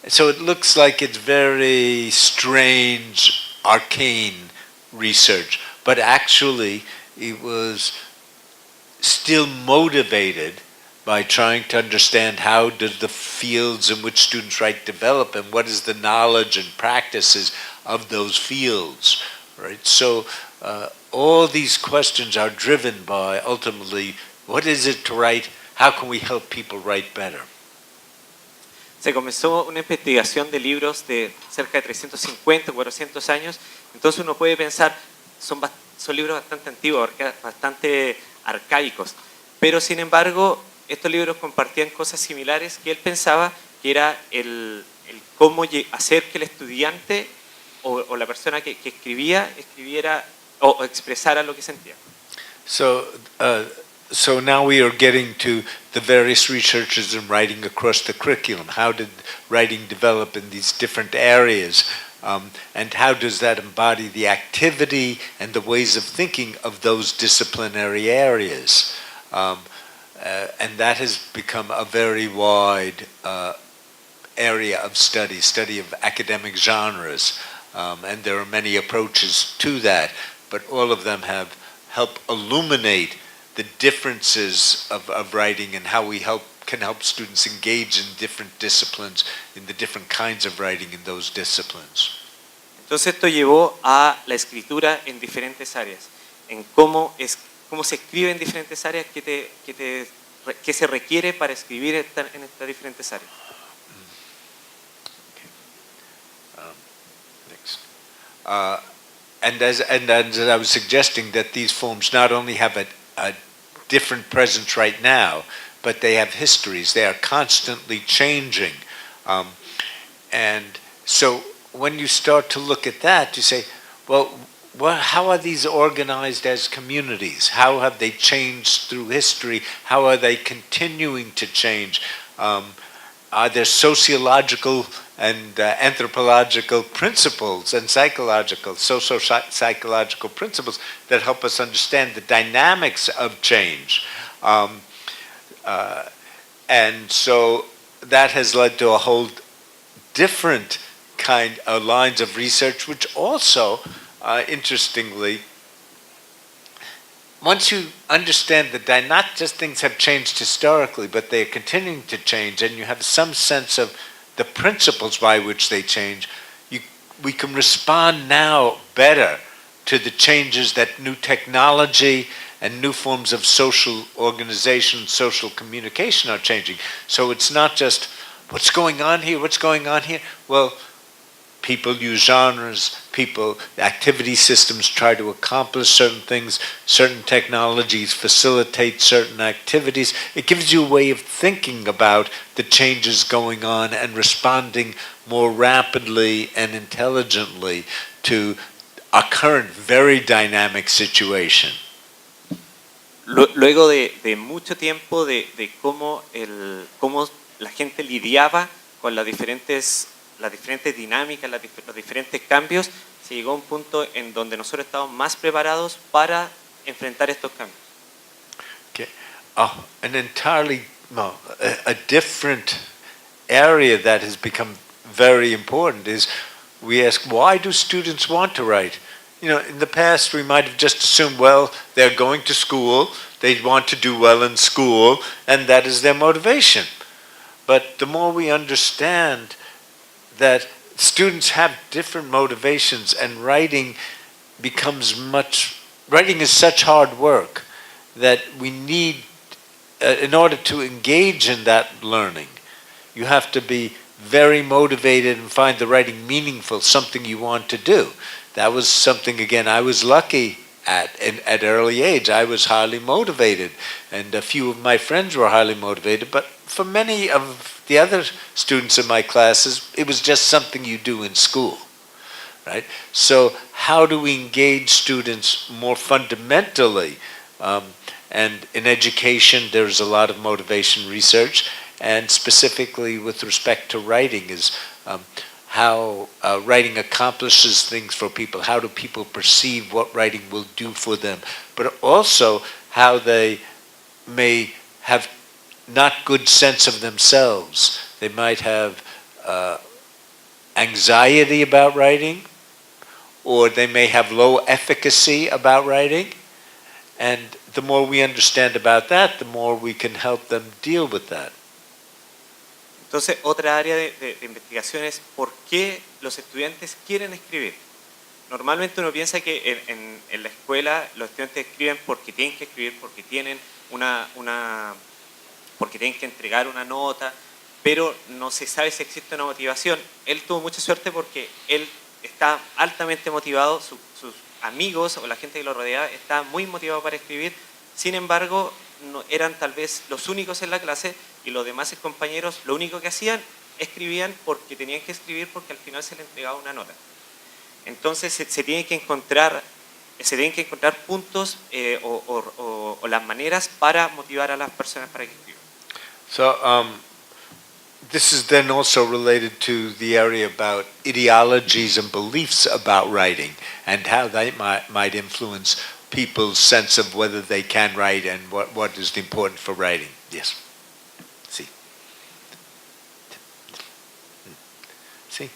So it looks like it's very strange, arcane research, but actually it was still motivated by trying to understand how do the fields in which students write develop, and what is the knowledge and practices of those fields, right? So all these questions are driven by, ultimately, what is it to write? How can we help people write better? Se comenzó una investigación de libros de cerca de 350 o 400 años, entonces uno puede pensar, son libros bastante antiguos, bastante arcaicos, pero sin embargo estos libros compartían cosas similares que él pensaba que era el cómo hacer que el estudiante o la persona que escribiera o expresara lo que sentía. So now we are getting to the various researches in writing across the curriculum. How did writing develop in these different areas? And how does that embody the activity and the ways of thinking of those disciplinary areas? And that has become a very wide area of study of academic genres. And there are many approaches to that, but all of them have helped illuminate the differences of writing and how we can help students engage in different disciplines, in the different kinds of writing in those disciplines. Entonces esto llevó a la escritura en diferentes áreas, en cómo se escribe en diferentes áreas, qué se requiere para escribir en estas diferentes áreas. Next. And as I was suggesting, that these forms not only have a different presence right now, but they have histories. They are constantly changing. And so when you start to look at that, you say, well, how are these organized as communities? How have they changed through history? How are they continuing to change? Are there sociological and anthropological principles and social-psychological principles that help us understand the dynamics of change? And so that has led to a whole different kind of lines of research, which also, interestingly, once you understand that not just things have changed historically, but they are continuing to change, and you have some sense of the principles by which they change, we can respond now better to the changes that new technology and new forms of social organization, social communication are changing. So it's not just, what's going on here? Well, people use genres, activity systems try to accomplish certain things, certain technologies facilitate certain activities. It gives you a way of thinking about the changes going on and responding more rapidly and intelligently to a current very dynamic situation. Luego de mucho tiempo de cómo la gente lidiaba con las diferentes dinámicas, los diferentes cambios, se llegó a un punto en donde nosotros estamos más preparados para enfrentar estos cambios. Okay. An entirely a different area that has become very important is we ask, why do students want to write? You know, in the past we might have just assumed, well, they're going to school, they want to do well in school, and that is their motivation. But the more we understand that students have different motivations, and writing is such hard work that we need, in order to engage in that learning, you have to be very motivated and find the writing meaningful, something you want to do. That was something, again, I was lucky at early age. I was highly motivated, and a few of my friends were highly motivated, but for many of the other students in my classes, it was just something you do in school, right? So how do we engage students more fundamentally? And in education, there's a lot of motivation research, and specifically with respect to writing is how writing accomplishes things for people. How do people perceive what writing will do for them? But also how they may have not good sense of themselves. They might have anxiety about writing, or they may have low efficacy about writing. And the more we understand about that, the more we can help them deal with that. Entonces, otra área de investigación es por qué los estudiantes quieren escribir. Normalmente uno piensa que en la escuela los estudiantes escriben porque tienen que escribir, porque tienen porque tienen que entregar una nota, pero no se sabe si existe una motivación. Él tuvo mucha suerte porque él está altamente motivado, sus amigos o la gente que lo rodeaba está muy motivado para escribir. Sin embargo, no eran tal vez los únicos en la clase y los demás compañeros lo único que hacían, escribían porque tenían que escribir porque al final se les entregaba una nota. Entonces se tienen que encontrar puntos o las maneras para motivar a las personas para que escriban. So this is then also related to the area about ideologies and beliefs about writing and how they might influence people's sense of whether they can write and what is important for writing. Yes. Sí. Sí.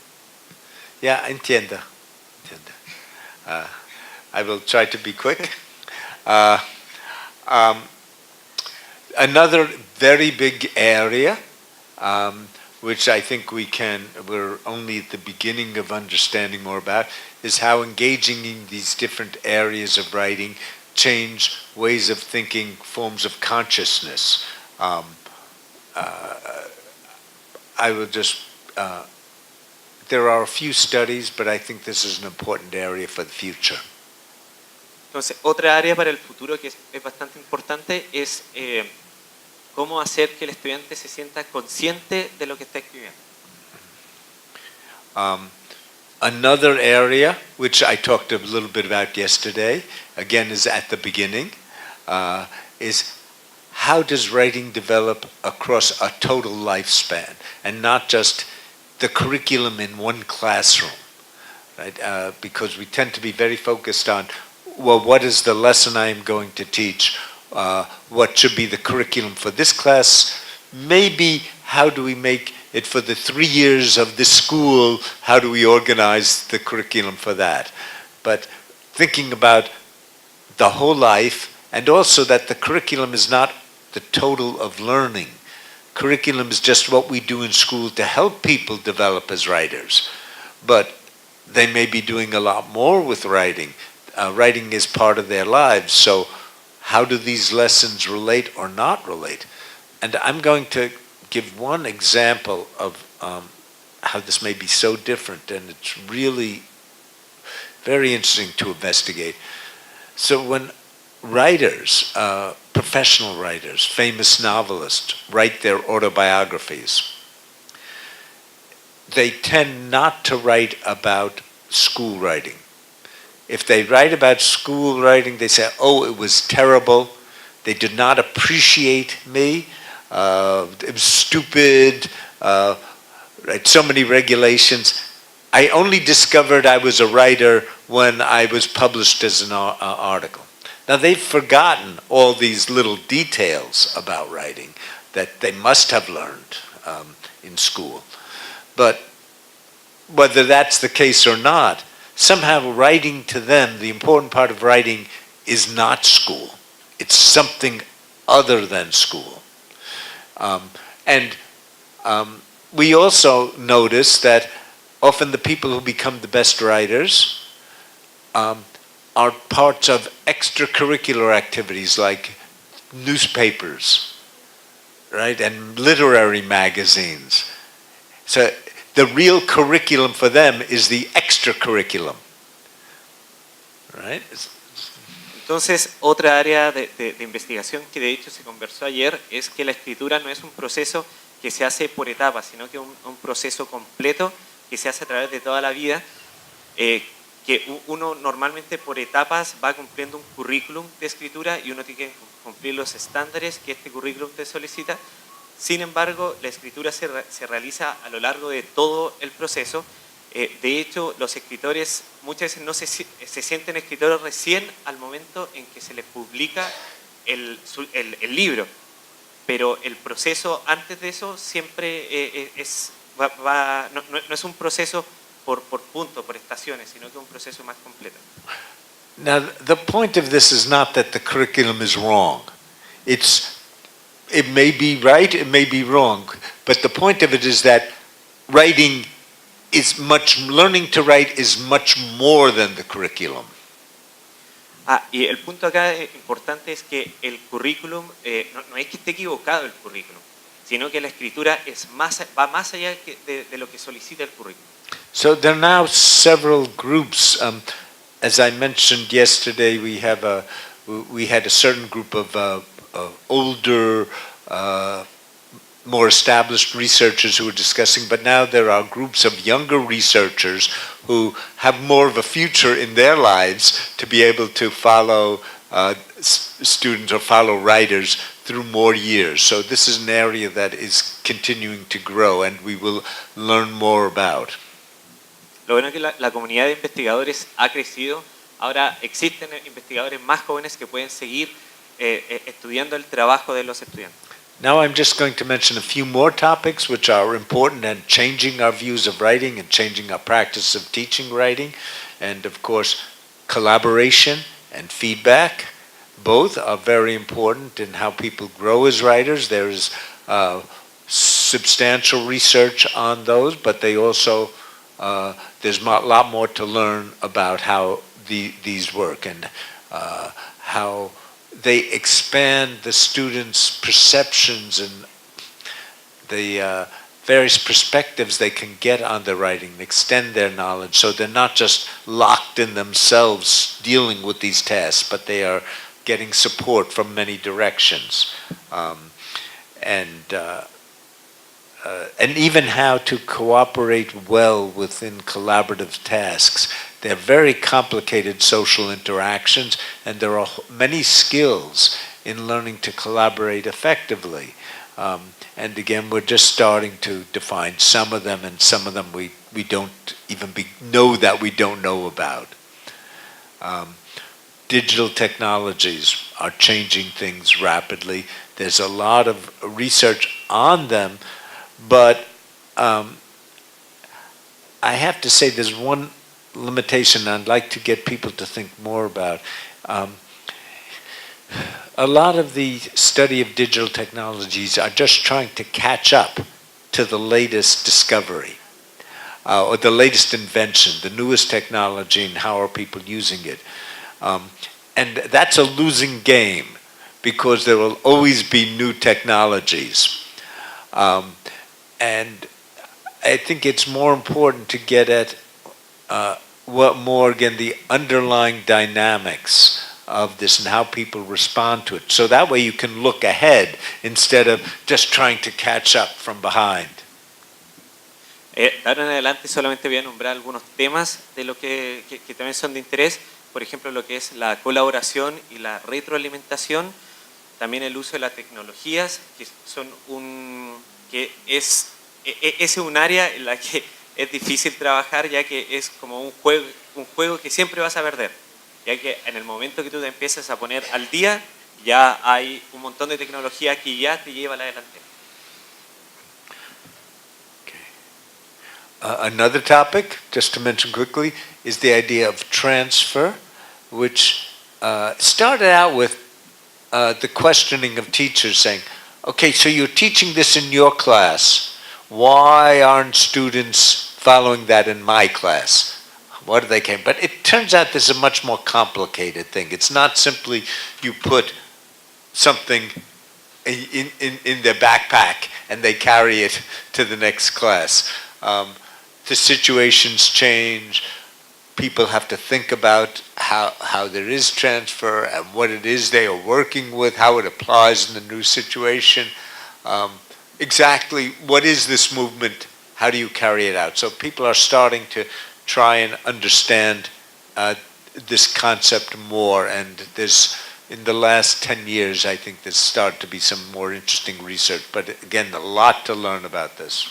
Yeah, entiendo. I will try to be quick. Another very big area, which I think we're only at the beginning of understanding more about, is how engaging in these different areas of writing change ways of thinking, forms of consciousness. I will just, there are a few studies, but I think this is an important area for the future. Entonces, otra área para el futuro que es bastante importante es cómo hacer que el estudiante se sienta consciente de lo que está escribiendo. Another area, which I talked a little bit about yesterday, again is at the beginning, is how does writing develop across a total lifespan and not just the curriculum in one classroom, right? Because we tend to be very focused on, well, what is the lesson I am going to teach? What should be the curriculum for this class? Maybe how do we make it for the 3 years of this school? How do we organize the curriculum for that? But thinking about the whole life, and also that the curriculum is not the total of learning. Curriculum is just what we do in school to help people develop as writers. But they may be doing a lot more with writing. Writing is part of their lives, so how do these lessons relate or not relate? And I'm going to give one example of how this may be so different, and it's really very interesting to investigate. So when writers, professional writers, famous novelists, write their autobiographies, they tend not to write about school writing. If they write about school writing, they say, oh, it was terrible. They did not appreciate me. It was stupid. Right, so many regulations. I only discovered I was a writer when I was published as an article. Now, they've forgotten all these little details about writing that they must have learned in school. But whether that's the case or not, somehow writing to them, the important part of writing is not school. It's something other than school. We also notice that often the people who become the best writers are parts of extracurricular activities like newspapers, right, and literary magazines. So the real curriculum for them is the extracurriculum, right? Entonces, otra área de investigación que de hecho se conversó ayer es que la escritura no es un proceso que se hace por etapas, sino que un proceso completo que se hace a través de toda la vida, que uno normalmente por etapas va cumpliendo un currículum de escritura y uno tiene que cumplir los estándares que este currículum te solicita. Sin embargo, la escritura se realiza a lo largo de todo el proceso. De hecho, los escritores muchas veces no se sienten escritores recién al momento en que se les publica el libro. Pero el proceso antes de eso siempre no es un proceso por punto, por estaciones, sino que es un proceso más completo. Now, the point of this is not that the curriculum is wrong. It may be right, it may be wrong, but the point of it is that learning to write is much more than the curriculum. Y el punto acá importante es que el currículum, no es que esté equivocado el currículum, sino que la escritura va más allá de lo que solicita el currículum. So there are now several groups. As I mentioned yesterday, we had a certain group of older, more established researchers who are discussing, but now there are groups of younger researchers who have more of a future in their lives to be able to follow students or follow writers through more years. So this is an area that is continuing to grow and we will learn more about. Lo bueno es que la comunidad de investigadores ha crecido. Ahora existen investigadores más jóvenes que pueden seguir estudiando el trabajo de los estudiantes. Now I'm just going to mention a few more topics which are important and changing our views of writing and changing our practice of teaching writing. And of course, collaboration and feedback. Both are very important in how people grow as writers. There is substantial research on those, but they also, there's a lot more to learn about how these work and how they expand the students' perceptions and the various perspectives they can get on their writing, extend their knowledge, so they're not just locked in themselves dealing with these tasks, but they are getting support from many directions. And even how to cooperate well within collaborative tasks. They're very complicated social interactions, and there are many skills in learning to collaborate effectively. And again, we're just starting to define some of them, and some of them we don't even know that we don't know about. Digital technologies are changing things rapidly. There's a lot of research on them, but I have to say there's one limitation I'd like to get people to think more about. A lot of the study of digital technologies are just trying to catch up to the latest discovery or the latest invention, the newest technology, and how are people using it. And that's a losing game because there will always be new technologies. And I think it's more important to get at what more, again, the underlying dynamics of this and how people respond to it. So that way you can look ahead instead of just trying to catch up from behind. De ahora en adelante solamente voy a nombrar algunos temas de lo que también son de interés. Por ejemplo, lo que es la colaboración y la retroalimentación. También el uso de las tecnologías, que son es un área en la que es difícil trabajar, ya que es como un juego que siempre vas a perder, ya que en el momento que tú te empiezas a poner al día, ya hay un montón de tecnología que ya te lleva a la delantera. Another topic, just to mention quickly, is the idea of transfer, which started out with the questioning of teachers saying, okay, so you're teaching this in your class. Why aren't students following that in my class? What do they care? But it turns out this is a much more complicated thing. It's not simply you put something in their backpack and they carry it to the next class. The situations change. People have to think about how there is transfer and what it is they are working with, how it applies in the new situation. Exactly what is this movement? How do you carry it out? So people are starting to try and understand this concept more, and there's, in the last 10 years, I think there's started to be some more interesting research, but again, a lot to learn about this.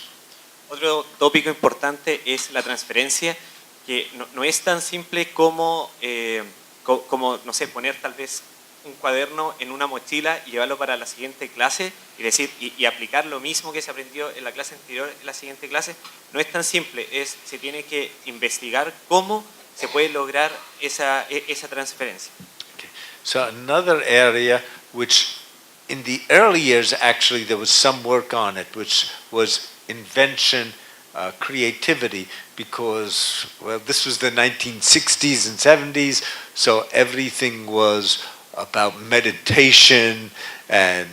Otro tópico importante es la transferencia, que no es tan simple como, no sé, poner tal vez un cuaderno en una mochila y llevarlo para la siguiente clase y aplicar lo mismo que se aprendió en la clase anterior en la siguiente clase. No es tan simple, se tiene que investigar cómo se puede lograr esa transferencia. Okay. So another area which in the early years actually there was some work on it, which was invention, creativity, because, well, this was the 1960s and 70s, so everything was about meditation and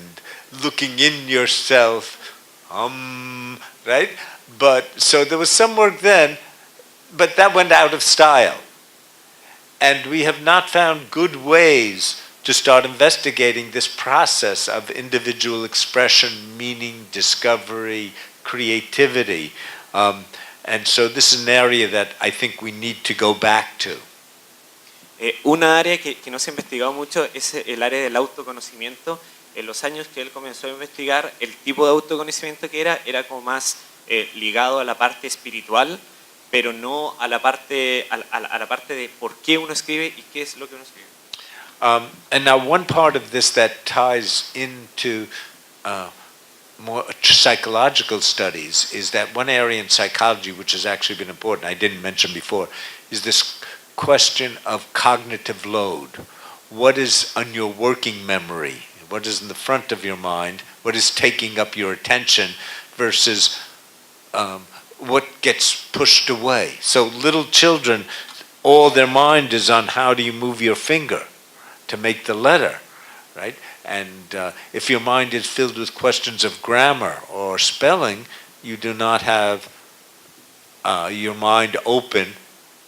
looking in yourself, right? But, so there was some work then, but that went out of style. And we have not found good ways to start investigating this process of individual expression, meaning, discovery, creativity. And so this is an area that I think we need to go back to. Una área que no se ha investigado mucho es el área del autoconocimiento. En los años que él comenzó a investigar, el tipo de autoconocimiento que era como más ligado a la parte espiritual, pero no a la parte de por qué uno escribe y qué es lo que uno escribe. And now one part of this that ties into more psychological studies is that one area in psychology which has actually been important, I didn't mention before, is this question of cognitive load. What is on your working memory? What is in the front of your mind? What is taking up your attention versus what gets pushed away? So little children, all their mind is on how do you move your finger to make the letter, right? And if your mind is filled with questions of grammar or spelling, you do not have your mind open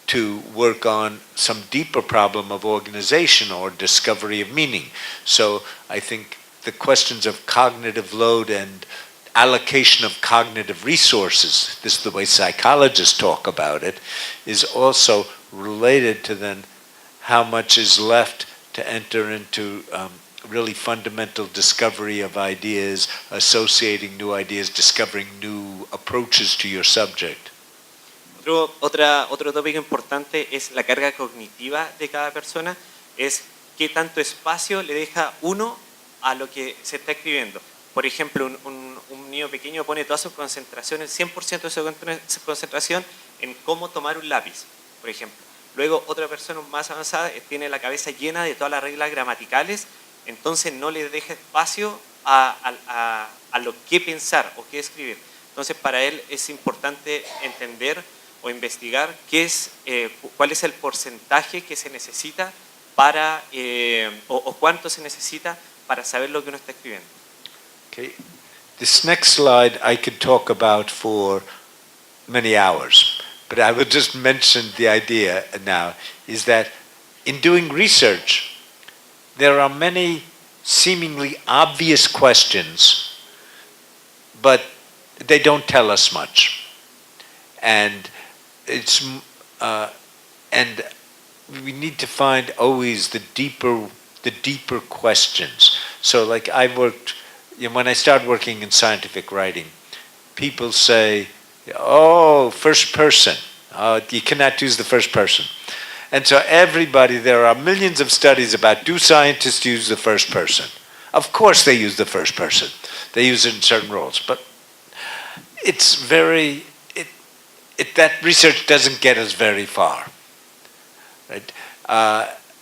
to work on some deeper problem of organization or discovery of meaning. So I think the questions of cognitive load and allocation of cognitive resources, this is the way psychologists talk about it, is also related to then how much is left to enter into really fundamental discovery of ideas, associating new ideas, discovering new approaches to your subject. Otro tópico importante es la carga cognitiva de cada persona, es qué tanto espacio le deja uno a lo que se está escribiendo. Por ejemplo, un niño pequeño pone toda su concentración, el 100% de su concentración en cómo tomar un lápiz, por ejemplo. Luego otra persona más avanzada tiene la cabeza llena de todas las reglas gramaticales, entonces no le deja espacio a lo que pensar o qué escribir. Entonces para él es importante entender o investigar cuál es el porcentaje que se necesita para, o cuánto se necesita para saber lo que uno está escribiendo. Okay. This next slide I could talk about for many hours, but I will just mention the idea now, is that in doing research, there are many seemingly obvious questions, but they don't tell us much. And and we need to find always the deeper questions. So like when I started working in scientific writing, people say, oh, first person, you cannot use the first person. And so there are millions of studies about, do scientists use the first person? Of course they use the first person. They use it in certain roles, but it's that research doesn't get us very far, right?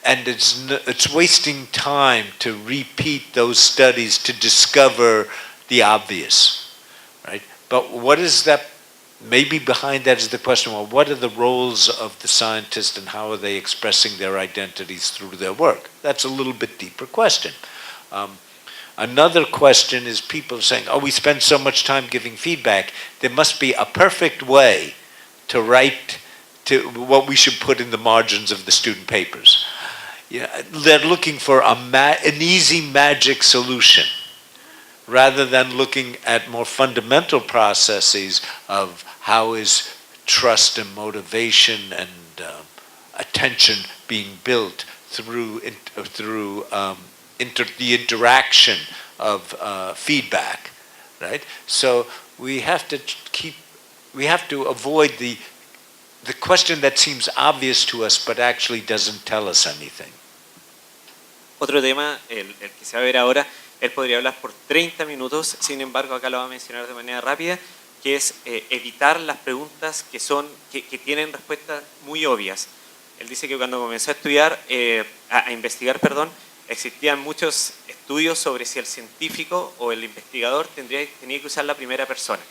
And it's wasting time to repeat those studies to discover the obvious, right? But what is that? Maybe behind that is the question, well, what are the roles of the scientist and how are they expressing their identities through their work? That's a little bit deeper question. Another question is people saying, oh, we spend so much time giving feedback, there must be a perfect way to write to what we should put in the margins of the student papers. They're looking for an easy magic solution rather than looking at more fundamental processes of how is trust and motivation and attention being built through the interaction of feedback, right? So we have to avoid the question that seems obvious to us but actually doesn't tell us anything. Otro tema, el que se va a ver ahora, él podría hablar por 30 minutos, sin embargo acá lo va a mencionar de manera rápida, que es evitar las preguntas que tienen respuestas muy obvias. Él dice que cuando comenzó a estudiar, a investigar, existían muchos estudios sobre si el científico o el investigador tenía que usar la primera persona.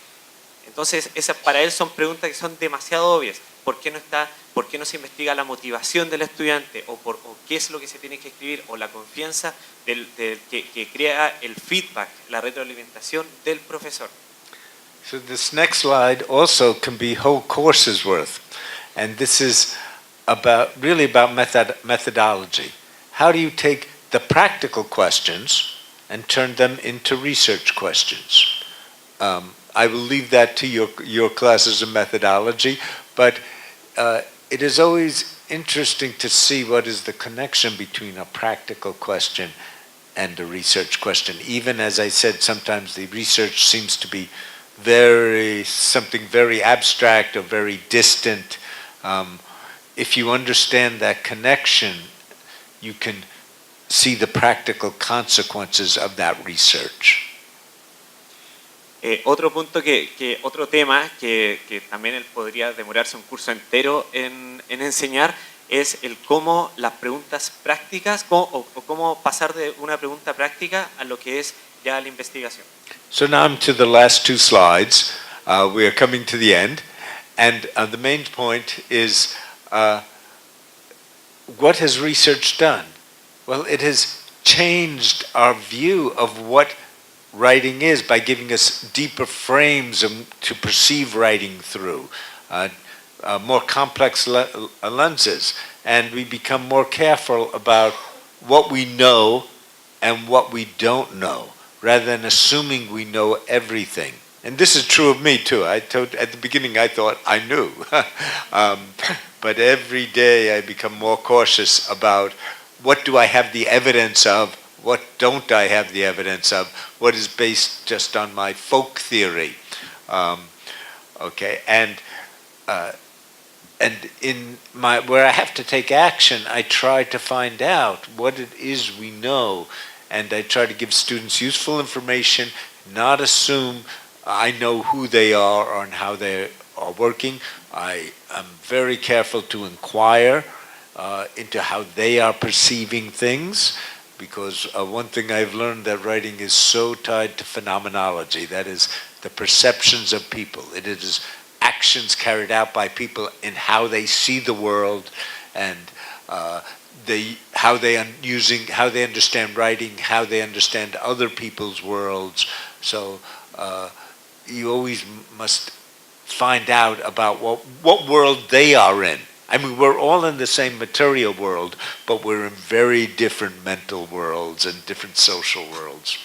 Entonces, esas para él son preguntas que son demasiado obvias. ¿Por qué no se investiga la motivación del estudiante? ¿O qué es lo que se tiene que escribir? ¿O la confianza que crea el feedback, la retroalimentación del profesor? So this next slide also can be whole courses worth. And this is really about methodology. How do you take the practical questions and turn them into research questions. I will leave that to your classes of methodology, but it is always interesting to see what is the connection between a practical question and a research question. Even as I said, sometimes the research seems to be something very abstract or very distant. If you understand that connection, you can see the practical consequences of that research. Otro punto otro tema que también él podría demorarse un curso entero en enseñar es el cómo las preguntas prácticas o cómo pasar de una pregunta práctica a lo que es ya la investigación. So now I'm to the last two slides. We are coming to the end, and the main point is what has research done? Well, it has changed our view of what writing is by giving us deeper frames to perceive writing through, more complex lenses, and we become more careful about what we know and what we don't know, rather than assuming we know everything. And this is true of me too. At the beginning I thought I knew, but every day I become more cautious about what do I have the evidence of, what don't I have the evidence of, what is based just on my folk theory. Okay, and in where I have to take action, I try to find out what it is we know, and I try to give students useful information, not assume I know who they are and how they are working. I am very careful to inquire into how they are perceiving things, because one thing I've learned, that writing is so tied to phenomenology, that is the perceptions of people. It is actions carried out by people in how they see the world, and how they understand writing, how they understand other people's worlds. So you always must find out about what world they are in. I mean, we're all in the same material world, but we're in very different mental worlds and different social worlds.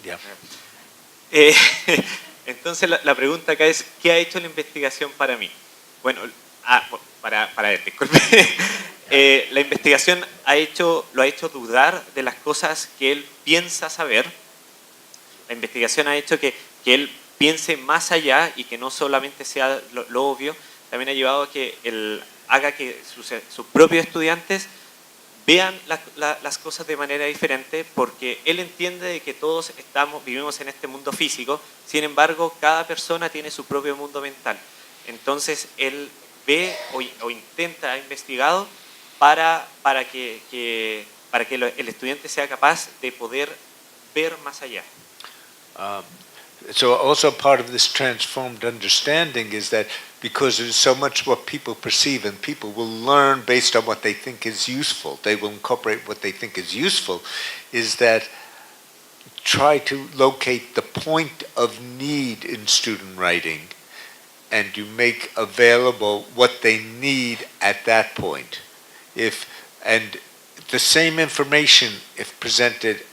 Yeah. Entonces la pregunta acá es, ¿qué ha hecho la investigación para mí? Bueno, para él, disculpe. La investigación lo ha hecho dudar de las cosas que él piensa saber. La investigación ha hecho que él piense más allá y que no solamente sea lo obvio. También ha llevado a que él haga que sus propios estudiantes vean las cosas de manera diferente, porque él entiende de que todos vivimos en este mundo físico. Sin embargo, cada persona tiene su propio mundo mental. Entonces él ve o intenta, ha investigado para que el estudiante sea capaz de poder ver más allá. So also part of this transformed understanding is that because there's so much what people perceive, and people will learn based on what they think is useful, they will incorporate what they think is useful, is that try to locate the point of need in student writing, and you make available what they need at that point. And the same information, if presented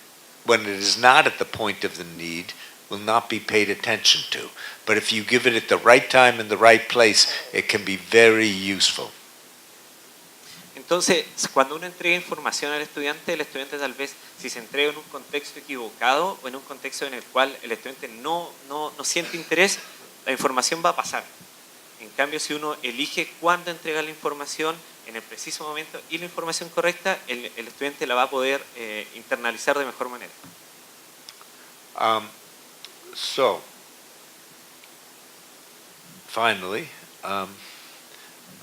when it is not at the point of the need, will not be paid attention to. But if you give it at the right time and the right place, it can be very useful. Entonces, cuando uno entrega información al estudiante, el estudiante tal vez, si se entrega en un contexto equivocado o en un contexto en el cual el estudiante no siente interés, la información va a pasar. En cambio, si uno elige cuándo entregar la información en el preciso momento y la información correcta, el estudiante la va a poder internalizar de mejor manera. So, finally,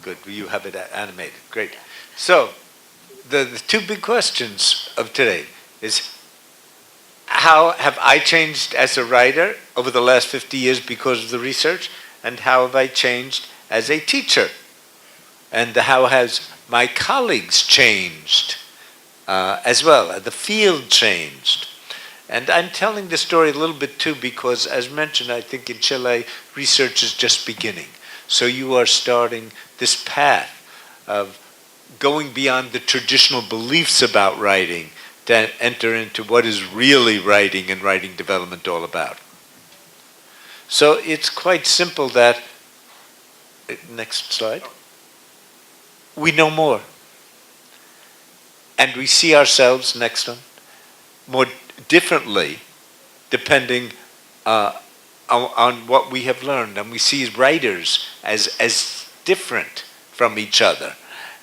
good, you have it animated, great. So, the two big questions of today is, how have I changed as a writer over the last 50 years because of the research, and how have I changed as a teacher? And how has my colleagues changed as well, the field changed? And I'm telling the story a little bit too because, as mentioned, I think in Chile, research is just beginning. So you are starting this path of going beyond the traditional beliefs about writing to enter into what is really writing and writing development all about. So it's quite simple that, next slide, we know more. And we see ourselves, next one, more differently depending on what we have learned. And we see writers as different from each other.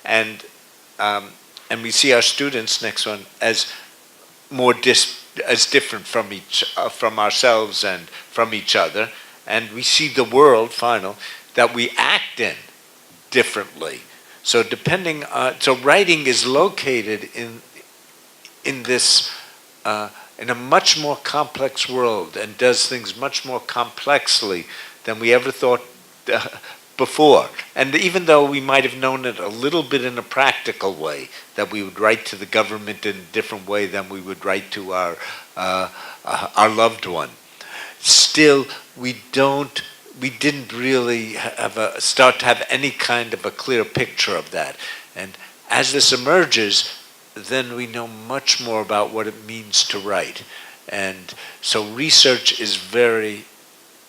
And we see our students, next one, as more as different from ourselves and from each other. And we see the world, final, that we act in differently. So depending so writing is located in this in a much more complex world and does things much more complexly than we ever thought before. And even though we might have known it a little bit in a practical way, that we would write to the government in a different way than we would write to our loved one, still we didn't really start to have any kind of a clear picture of that. And as this emerges, then we know much more about what it means to write. And so research is very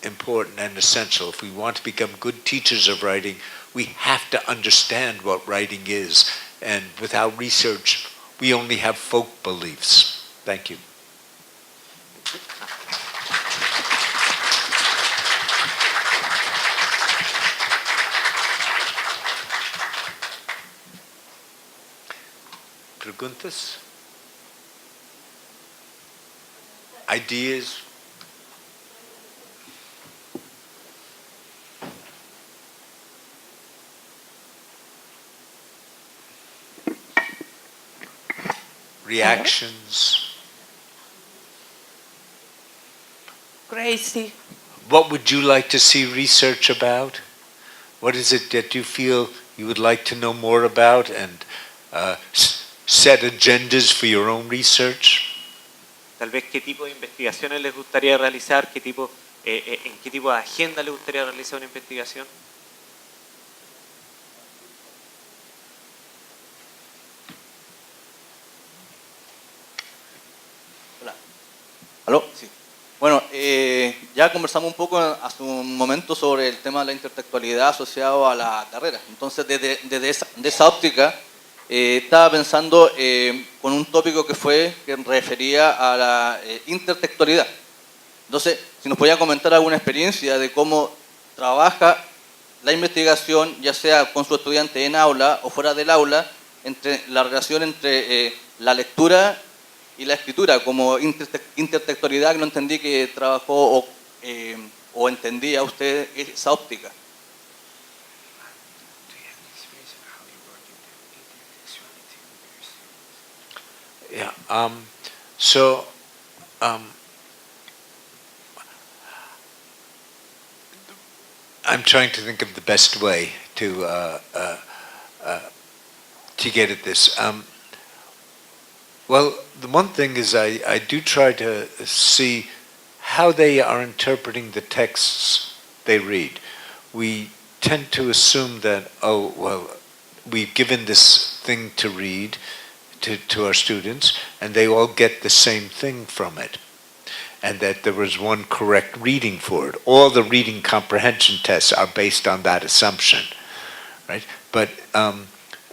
important and essential. If we want to become good teachers of writing, we have to understand what writing is. And without research, we only have folk beliefs. Thank you. Preguntas? Ideas? Reactions? Crazy. What would you like to see research about? What is it that you feel you would like to know more about and set agendas for your own research? Tal vez qué tipo de investigaciones les gustaría realizar, en qué tipo de agenda les gustaría realizar una investigación. Hola. ¿Aló? Sí. Bueno, ya conversamos un poco hace un momento sobre el tema de la intertextualidad asociado a la carrera. Entonces, desde esa óptica, estaba pensando con un tópico que refería a la intertextualidad. Entonces, si nos podía comentar alguna experiencia de cómo trabaja la investigación, ya sea con su estudiante en aula o fuera del aula, entre la relación entre la lectura y la escritura, como intertextualidad, que no entendí que trabajó o entendía usted esa óptica. Yeah. I'm trying to think of the best way to get at this. Well, the one thing is I do try to see how they are interpreting the texts they read. We tend to assume that, oh, well, we've given this thing to read to our students, and they all get the same thing from it, and that there was one correct reading for it. All the reading comprehension tests are based on that assumption, right? But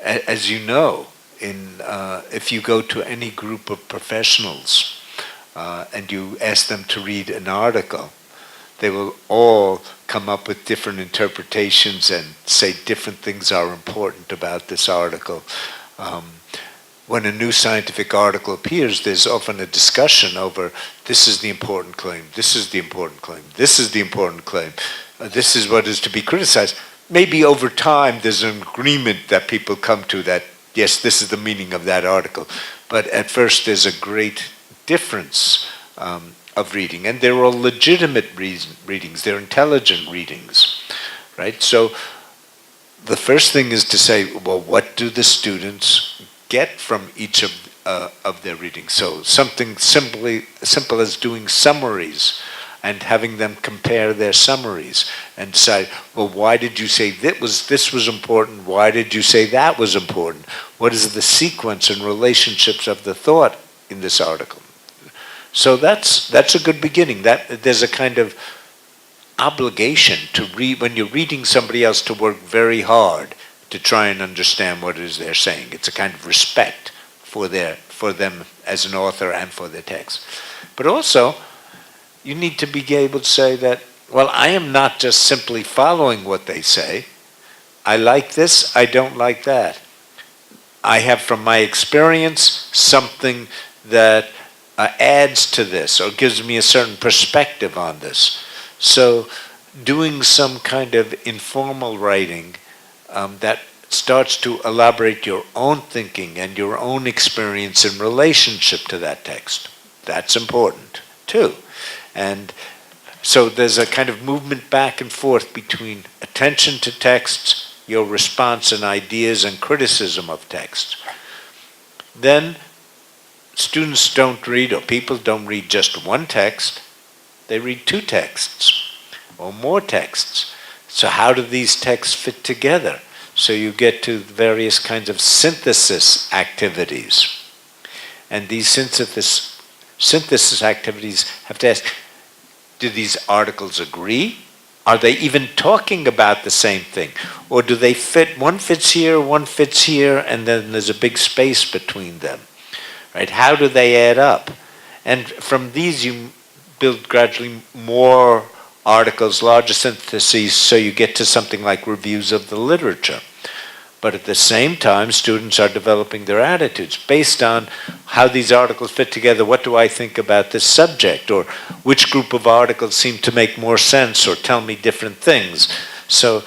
as you know, if you go to any group of professionals and you ask them to read an article, they will all come up with different interpretations and say different things are important about this article. When a new scientific article appears, there's often a discussion over this is the important claim, this is the important claim, this is the important claim, this is what is to be criticized. Maybe over time there's an agreement that people come to that, yes, this is the meaning of that article. But at first there's a great difference of reading, and they're all legitimate readings, they're intelligent readings, right? So the first thing is to say, well, what do the students get from each of their readings? So something simple as doing summaries and having them compare their summaries and say, well, why did you say this was important? Why did you say that was important? What is the sequence and relationships of the thought in this article? So that's a good beginning. That there's a kind of obligation to read, when you're reading somebody else, to work very hard to try and understand what it is they're saying. It's a kind of respect for them as an author and for their text. But also, you need to be able to say that, well, I am not just simply following what they say. I like this, I don't like that. I have, from my experience, something that adds to this or gives me a certain perspective on this. So doing some kind of informal writing that starts to elaborate your own thinking and your own experience in relationship to that text. That's important too. And so there's a kind of movement back and forth between attention to texts, your response and ideas and criticism of texts. Then students don't read, or people don't read just one text, they read two texts or more texts. So how do these texts fit together? So you get to various kinds of synthesis activities. And these synthesis activities have to ask, do these articles agree? Are they even talking about the same thing? Or do they fit, one fits here, and then there's a big space between them? Right? How do they add up? And from these you build gradually more articles, larger syntheses, so you get to something like reviews of the literature. But at the same time, students are developing their attitudes based on how these articles fit together. What do I think about this subject? Or which group of articles seem to make more sense or tell me different things? So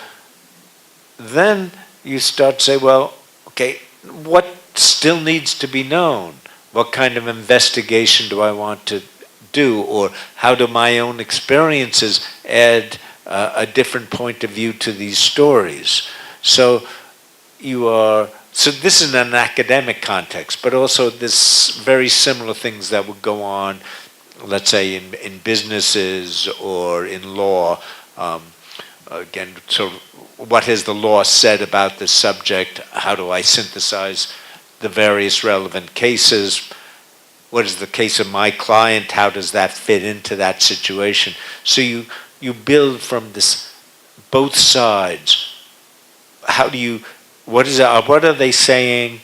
then you start to say, well, okay, what still needs to be known? What kind of investigation do I want to do? Or how do my own experiences add a different point of view to these stories? So this is an academic context, but also this very similar things that would go on, let's say in businesses or in law. Again, so what has the law said about this subject? How do I synthesize the various relevant cases? What is the case of my client? How does that fit into that situation? So you build from this, both sides. What are they saying?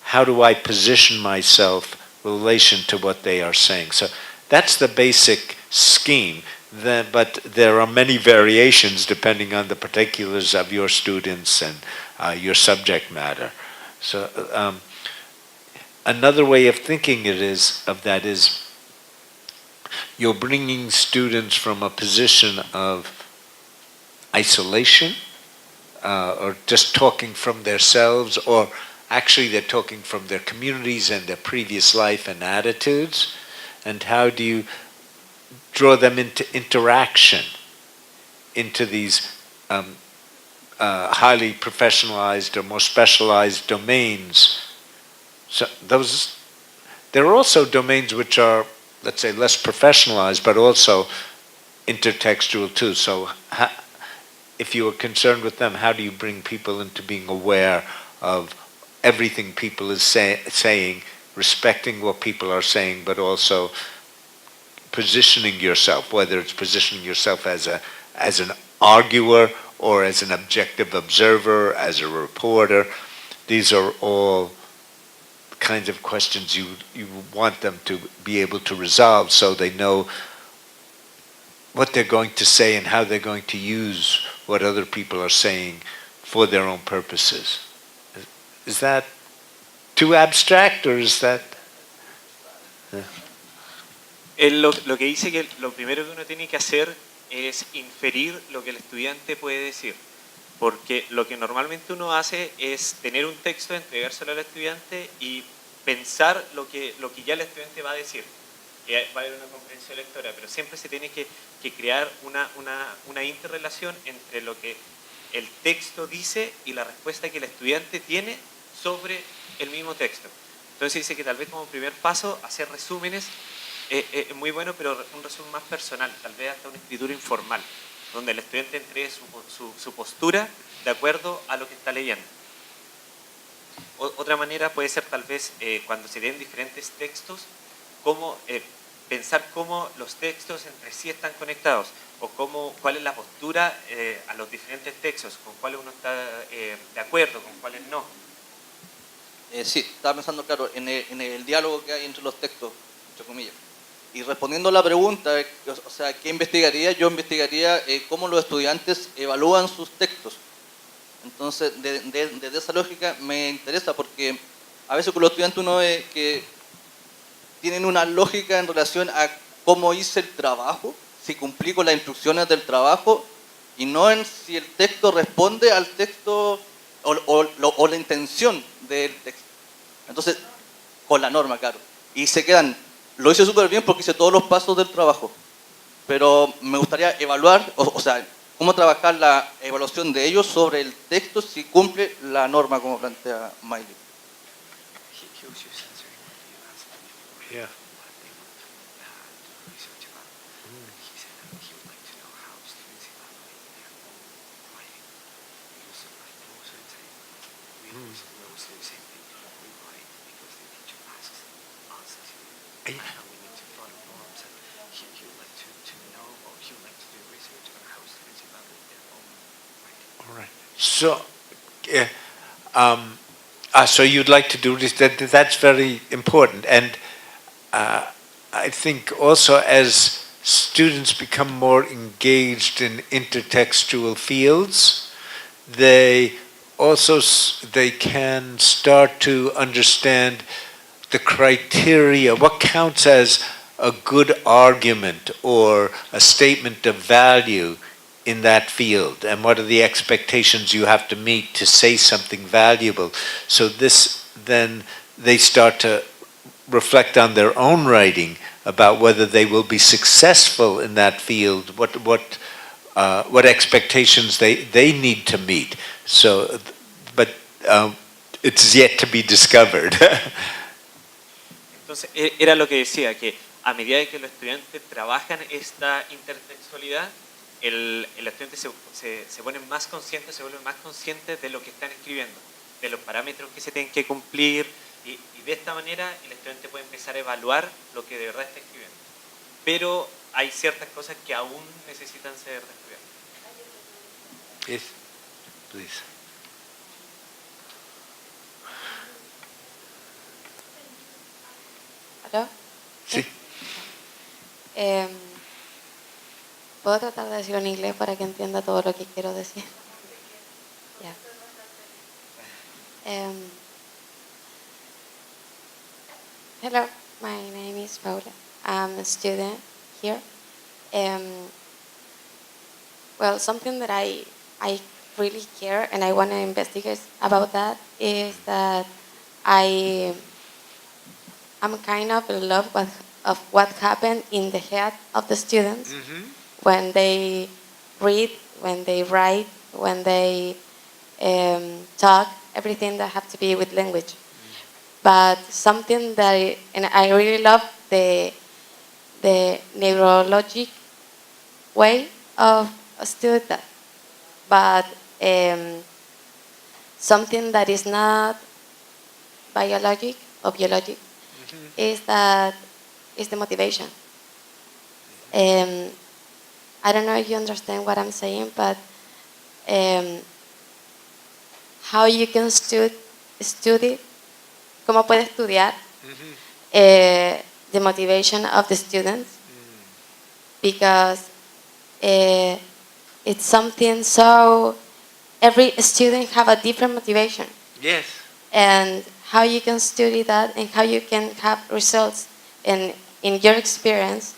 How do I position myself in relation to what they are saying? So that's the basic scheme. But there are many variations depending on the particulars of your students and your subject matter. So another way of thinking of that is you're bringing students from a position of isolation, or just talking from themselves, or actually they're talking from their communities and their previous life and attitudes, and how do you draw them into interaction, into these highly professionalized or more specialized domains. So there are also domains which are, let's say, less professionalized, but also intertextual too. So if you are concerned with them, how do you bring people into being aware of everything people is saying, respecting what people are saying, but also positioning yourself, whether it's positioning yourself as an arguer or as an objective observer, as a reporter. These are all kinds of questions you want them to be able to resolve, so they know what they're going to say and how they're going to use what other people are saying for their own purposes. Is that too abstract, or is that... Él lo que dice que lo primero que uno tiene que hacer es inferir lo que el estudiante puede decir. Porque lo que normalmente uno hace es tener un texto, entregárselo al estudiante y pensar lo que ya el estudiante va a decir. Va a haber una comprensión lectora, pero siempre se tiene que crear una interrelación entre lo que el texto dice y la respuesta que el estudiante tiene sobre el mismo texto. Entonces dice que tal vez como primer paso hacer resúmenes Es muy bueno, pero un resumen más personal, tal vez hasta una escritura informal, donde el estudiante entregue su postura de acuerdo a lo que está leyendo. Otra manera puede ser tal vez cuando se den diferentes textos, pensar cómo los textos entre sí están conectados, o cuál es la postura a los diferentes textos, con cuáles uno está de acuerdo, con cuáles no. Sí, estaba pensando, claro, en el diálogo que hay entre los textos, entre comillas. Y respondiendo a la pregunta, o sea, ¿qué investigaría? Yo investigaría cómo los estudiantes evalúan sus textos. Entonces, desde esa lógica me interesa porque a veces con los estudiantes uno ve que tienen una lógica en relación a cómo hice el trabajo, si cumplí con las instrucciones del trabajo, y no en si el texto responde al texto o la intención del texto. Entonces, con la norma, claro. Y se quedan, lo hice súper bien porque hice todos los pasos del trabajo, pero me gustaría evaluar, o sea, cómo trabajar la evaluación de ellos sobre el texto si cumple la norma como plantea Miley. Yeah. All right. So, so you'd like to do this? That's very important, and I think also as students become more engaged in intertextual fields, they can start to understand the criteria, what counts as a good argument or a statement of value in that field, and what are the expectations you have to meet to say something valuable. So this, then they start to reflect on their own writing about whether they will be successful in that field, what expectations they need to meet. So, but it's yet to be discovered. Entonces, era lo que decía, que a medida que los estudiantes trabajan esta intertextualidad, el estudiante se vuelven más conscientes de lo que están escribiendo, de los parámetros que se tienen que cumplir, y de esta manera el estudiante puede empezar a evaluar lo que de verdad está escribiendo. Pero hay ciertas cosas que aún necesitan ser descubiertas. Yes, please. ¿Aló? Sí. ¿Puedo tratar de decirlo en inglés para que entienda todo lo que quiero decir? Yeah. Hello, my name is Paula. I'm a student here. Well, something that I really care and I want to investigate about that is that I'm kind of in love of what happened in the head of the students when they read, when they write, when they talk, everything that have to be with language. But something that, and I really love the neurologic way of studying that. But something that is not biologic or biologic is the motivation. I don't know if you understand what I'm saying, but how you can study, cómo puede estudiar the motivation of the students, because it's something so every student have a different motivation. Yes. And how you can study that and how you can have results in your experience,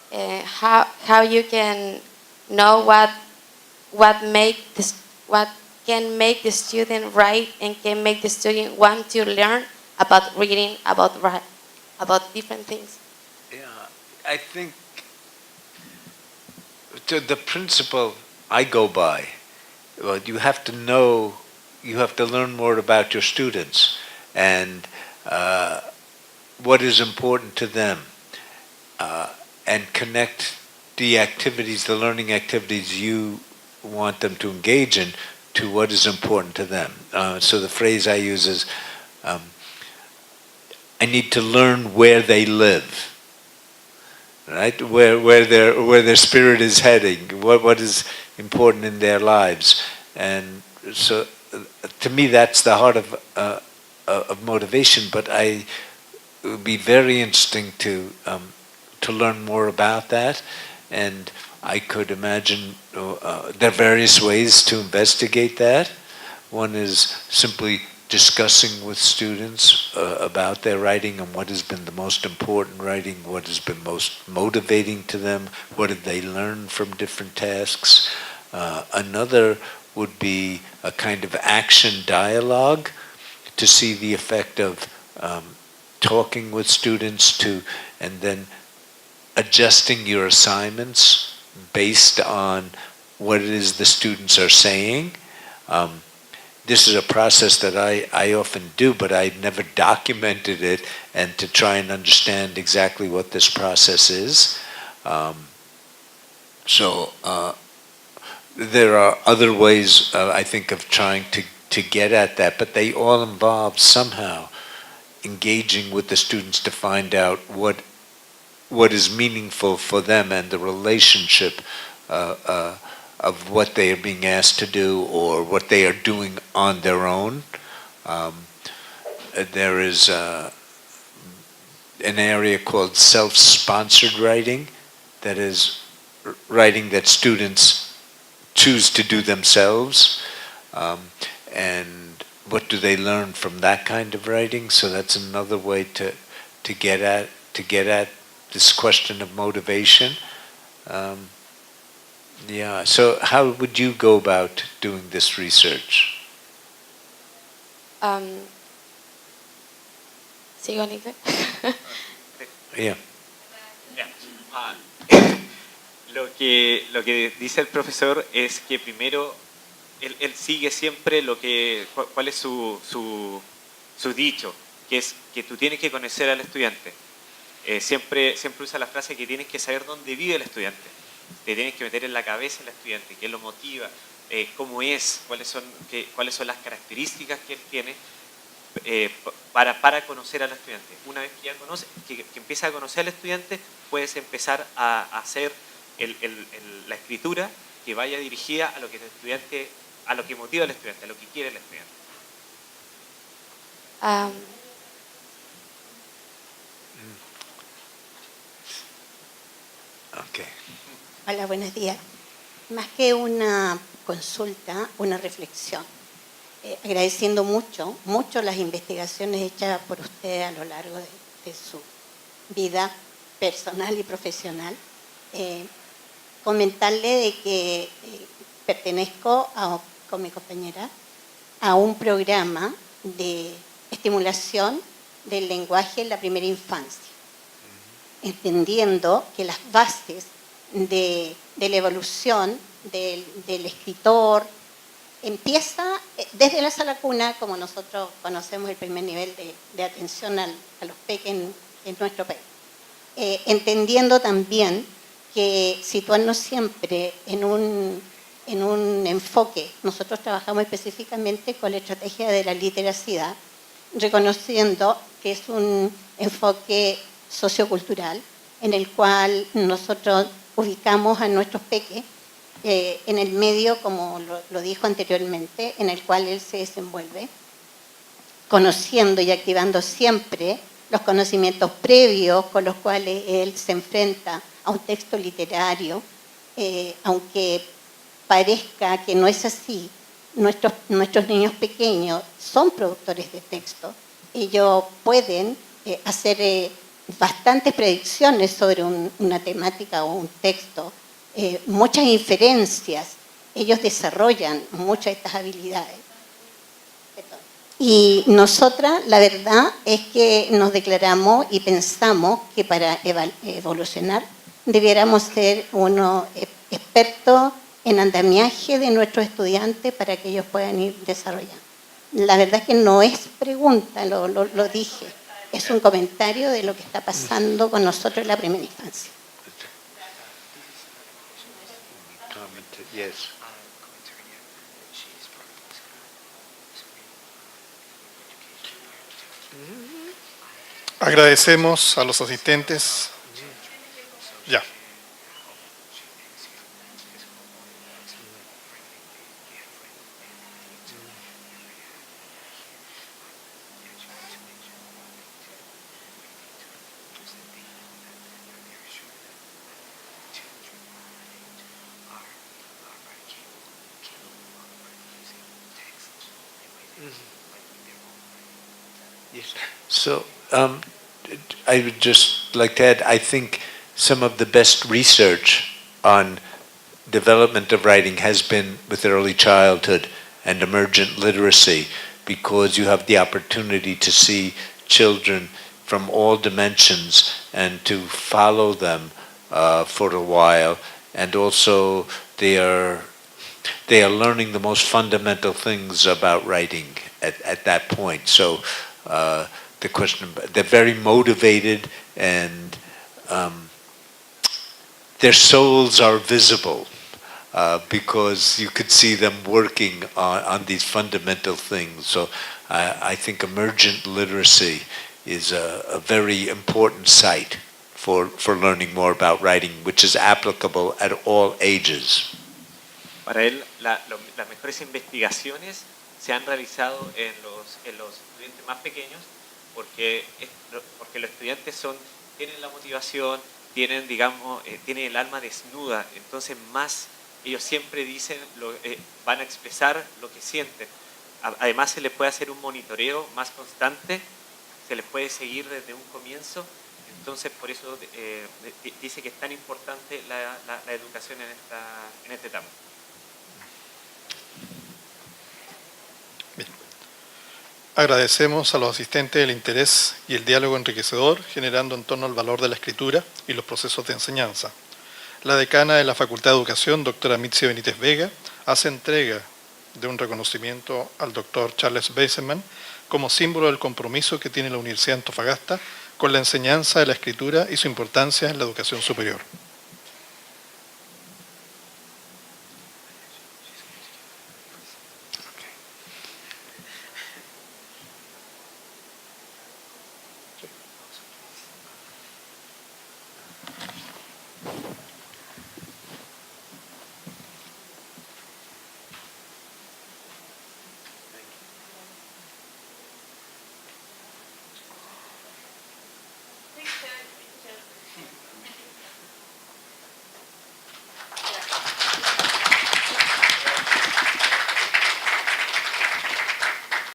how you can know what can make the student write and can make the student want to learn about reading, about different things. Yeah, I think the principle I go by, well, you have to learn more about your students, and what is important to them, and connect the activities, the learning activities you want them to engage in, to what is important to them. So the phrase I use is, I need to learn where they live, right? Where their spirit is heading, what is important in their lives, and so to me that's the heart of motivation. But it would be very interesting to learn more about that, and I could imagine there are various ways to investigate that. One is simply discussing with students about their writing and what has been the most important writing, what has been most motivating to them, what did they learn from different tasks. Another would be a kind of action dialogue to see the effect of talking with students and then adjusting your assignments based on what it is the students are saying. This is a process that I often do, but I never documented it, and to try and understand exactly what this process is. So there are other ways, I think, of trying to get at that, but they all involve somehow engaging with the students to find out what is meaningful for them and the relationship of what they are being asked to do or what they are doing on their own. There is an area called self-sponsored writing, that is writing that students choose to do themselves, and what do they learn from that kind of writing. So that's another way to get at this question of motivation. Yeah, so how would you go about doing this research? ¿Sigo en inglés? Yeah. Lo que dice el profesor es que primero él sigue siempre cuál es su dicho, que es que tú tienes que conocer al estudiante. Siempre usa la frase que tienes que saber dónde vive el estudiante. Te tienes que meter en la cabeza del estudiante, qué lo motiva, cómo es, cuáles son las características que él tiene para conocer al estudiante. Una vez que ya que empieza a conocer al estudiante, puedes empezar a hacer la escritura que vaya dirigida a lo que el estudiante, a lo que motiva al estudiante, a lo que quiere el estudiante. Okay. Hola, buenos días. Más que una consulta, una reflexión. Agradeciendo mucho las investigaciones hechas por usted a lo largo de su vida personal y profesional. Comentarle de que pertenezco con mi compañera a un programa de estimulación del lenguaje en la primera infancia, entendiendo que las bases de la evolución del escritor empieza desde la sala cuna, como nosotros conocemos el primer nivel de atención a los peques en nuestro país. Entendiendo también que situarnos siempre en un enfoque, nosotros trabajamos específicamente con la estrategia de la literacidad, reconociendo que es un enfoque sociocultural en el cual nosotros ubicamos a nuestros peques en el medio, como lo dijo anteriormente, en el cual él se desenvuelve, conociendo y activando siempre los conocimientos previos con los cuales él se enfrenta a un texto literario, aunque parezca que no es así. Nuestros niños pequeños son productores de texto. Ellos pueden hacer bastantes predicciones sobre una temática o un texto, muchas inferencias. Ellos desarrollan muchas de estas habilidades. Y nosotras, la verdad es que nos declaramos y pensamos que para evolucionar debiéramos ser unos expertos en andamiaje de nuestros estudiantes para que ellos puedan ir desarrollando. La verdad es que no es pregunta, lo dije. es un comentario de lo que está pasando con nosotros en la primera infancia. Yes. Agradecemos a los asistentes. Ya. Yes. So I would just like to add, I think some of the best research on development of writing has been with early childhood and emergent literacy, because you have the opportunity to see children from all dimensions and to follow them for a while, and also they are learning the most fundamental things about writing at that point. So the question, they're very motivated, and their souls are visible because you could see them working on these fundamental things. So I think emergent literacy is a very important site for learning more about writing, which is applicable at all ages. Para él, las mejores investigaciones se han realizado en los estudiantes más pequeños, porque los estudiantes tienen la motivación, tienen el alma desnuda, entonces más ellos siempre dicen, van a expresar lo que sienten. Además se les puede hacer un monitoreo más constante, se les puede seguir desde un comienzo, entonces por eso dice que es tan importante la educación en esta etapa. Agradecemos a los asistentes el interés y el diálogo enriquecedor generando en torno al valor de la escritura y los procesos de enseñanza. La decana de la Facultad de Educación, doctora Mitzi Benítez Vega, hace entrega de un reconocimiento al doctor Charles Bazeman como símbolo del compromiso que tiene la Universidad de Antofagasta con la enseñanza de la escritura y su importancia en la educación superior.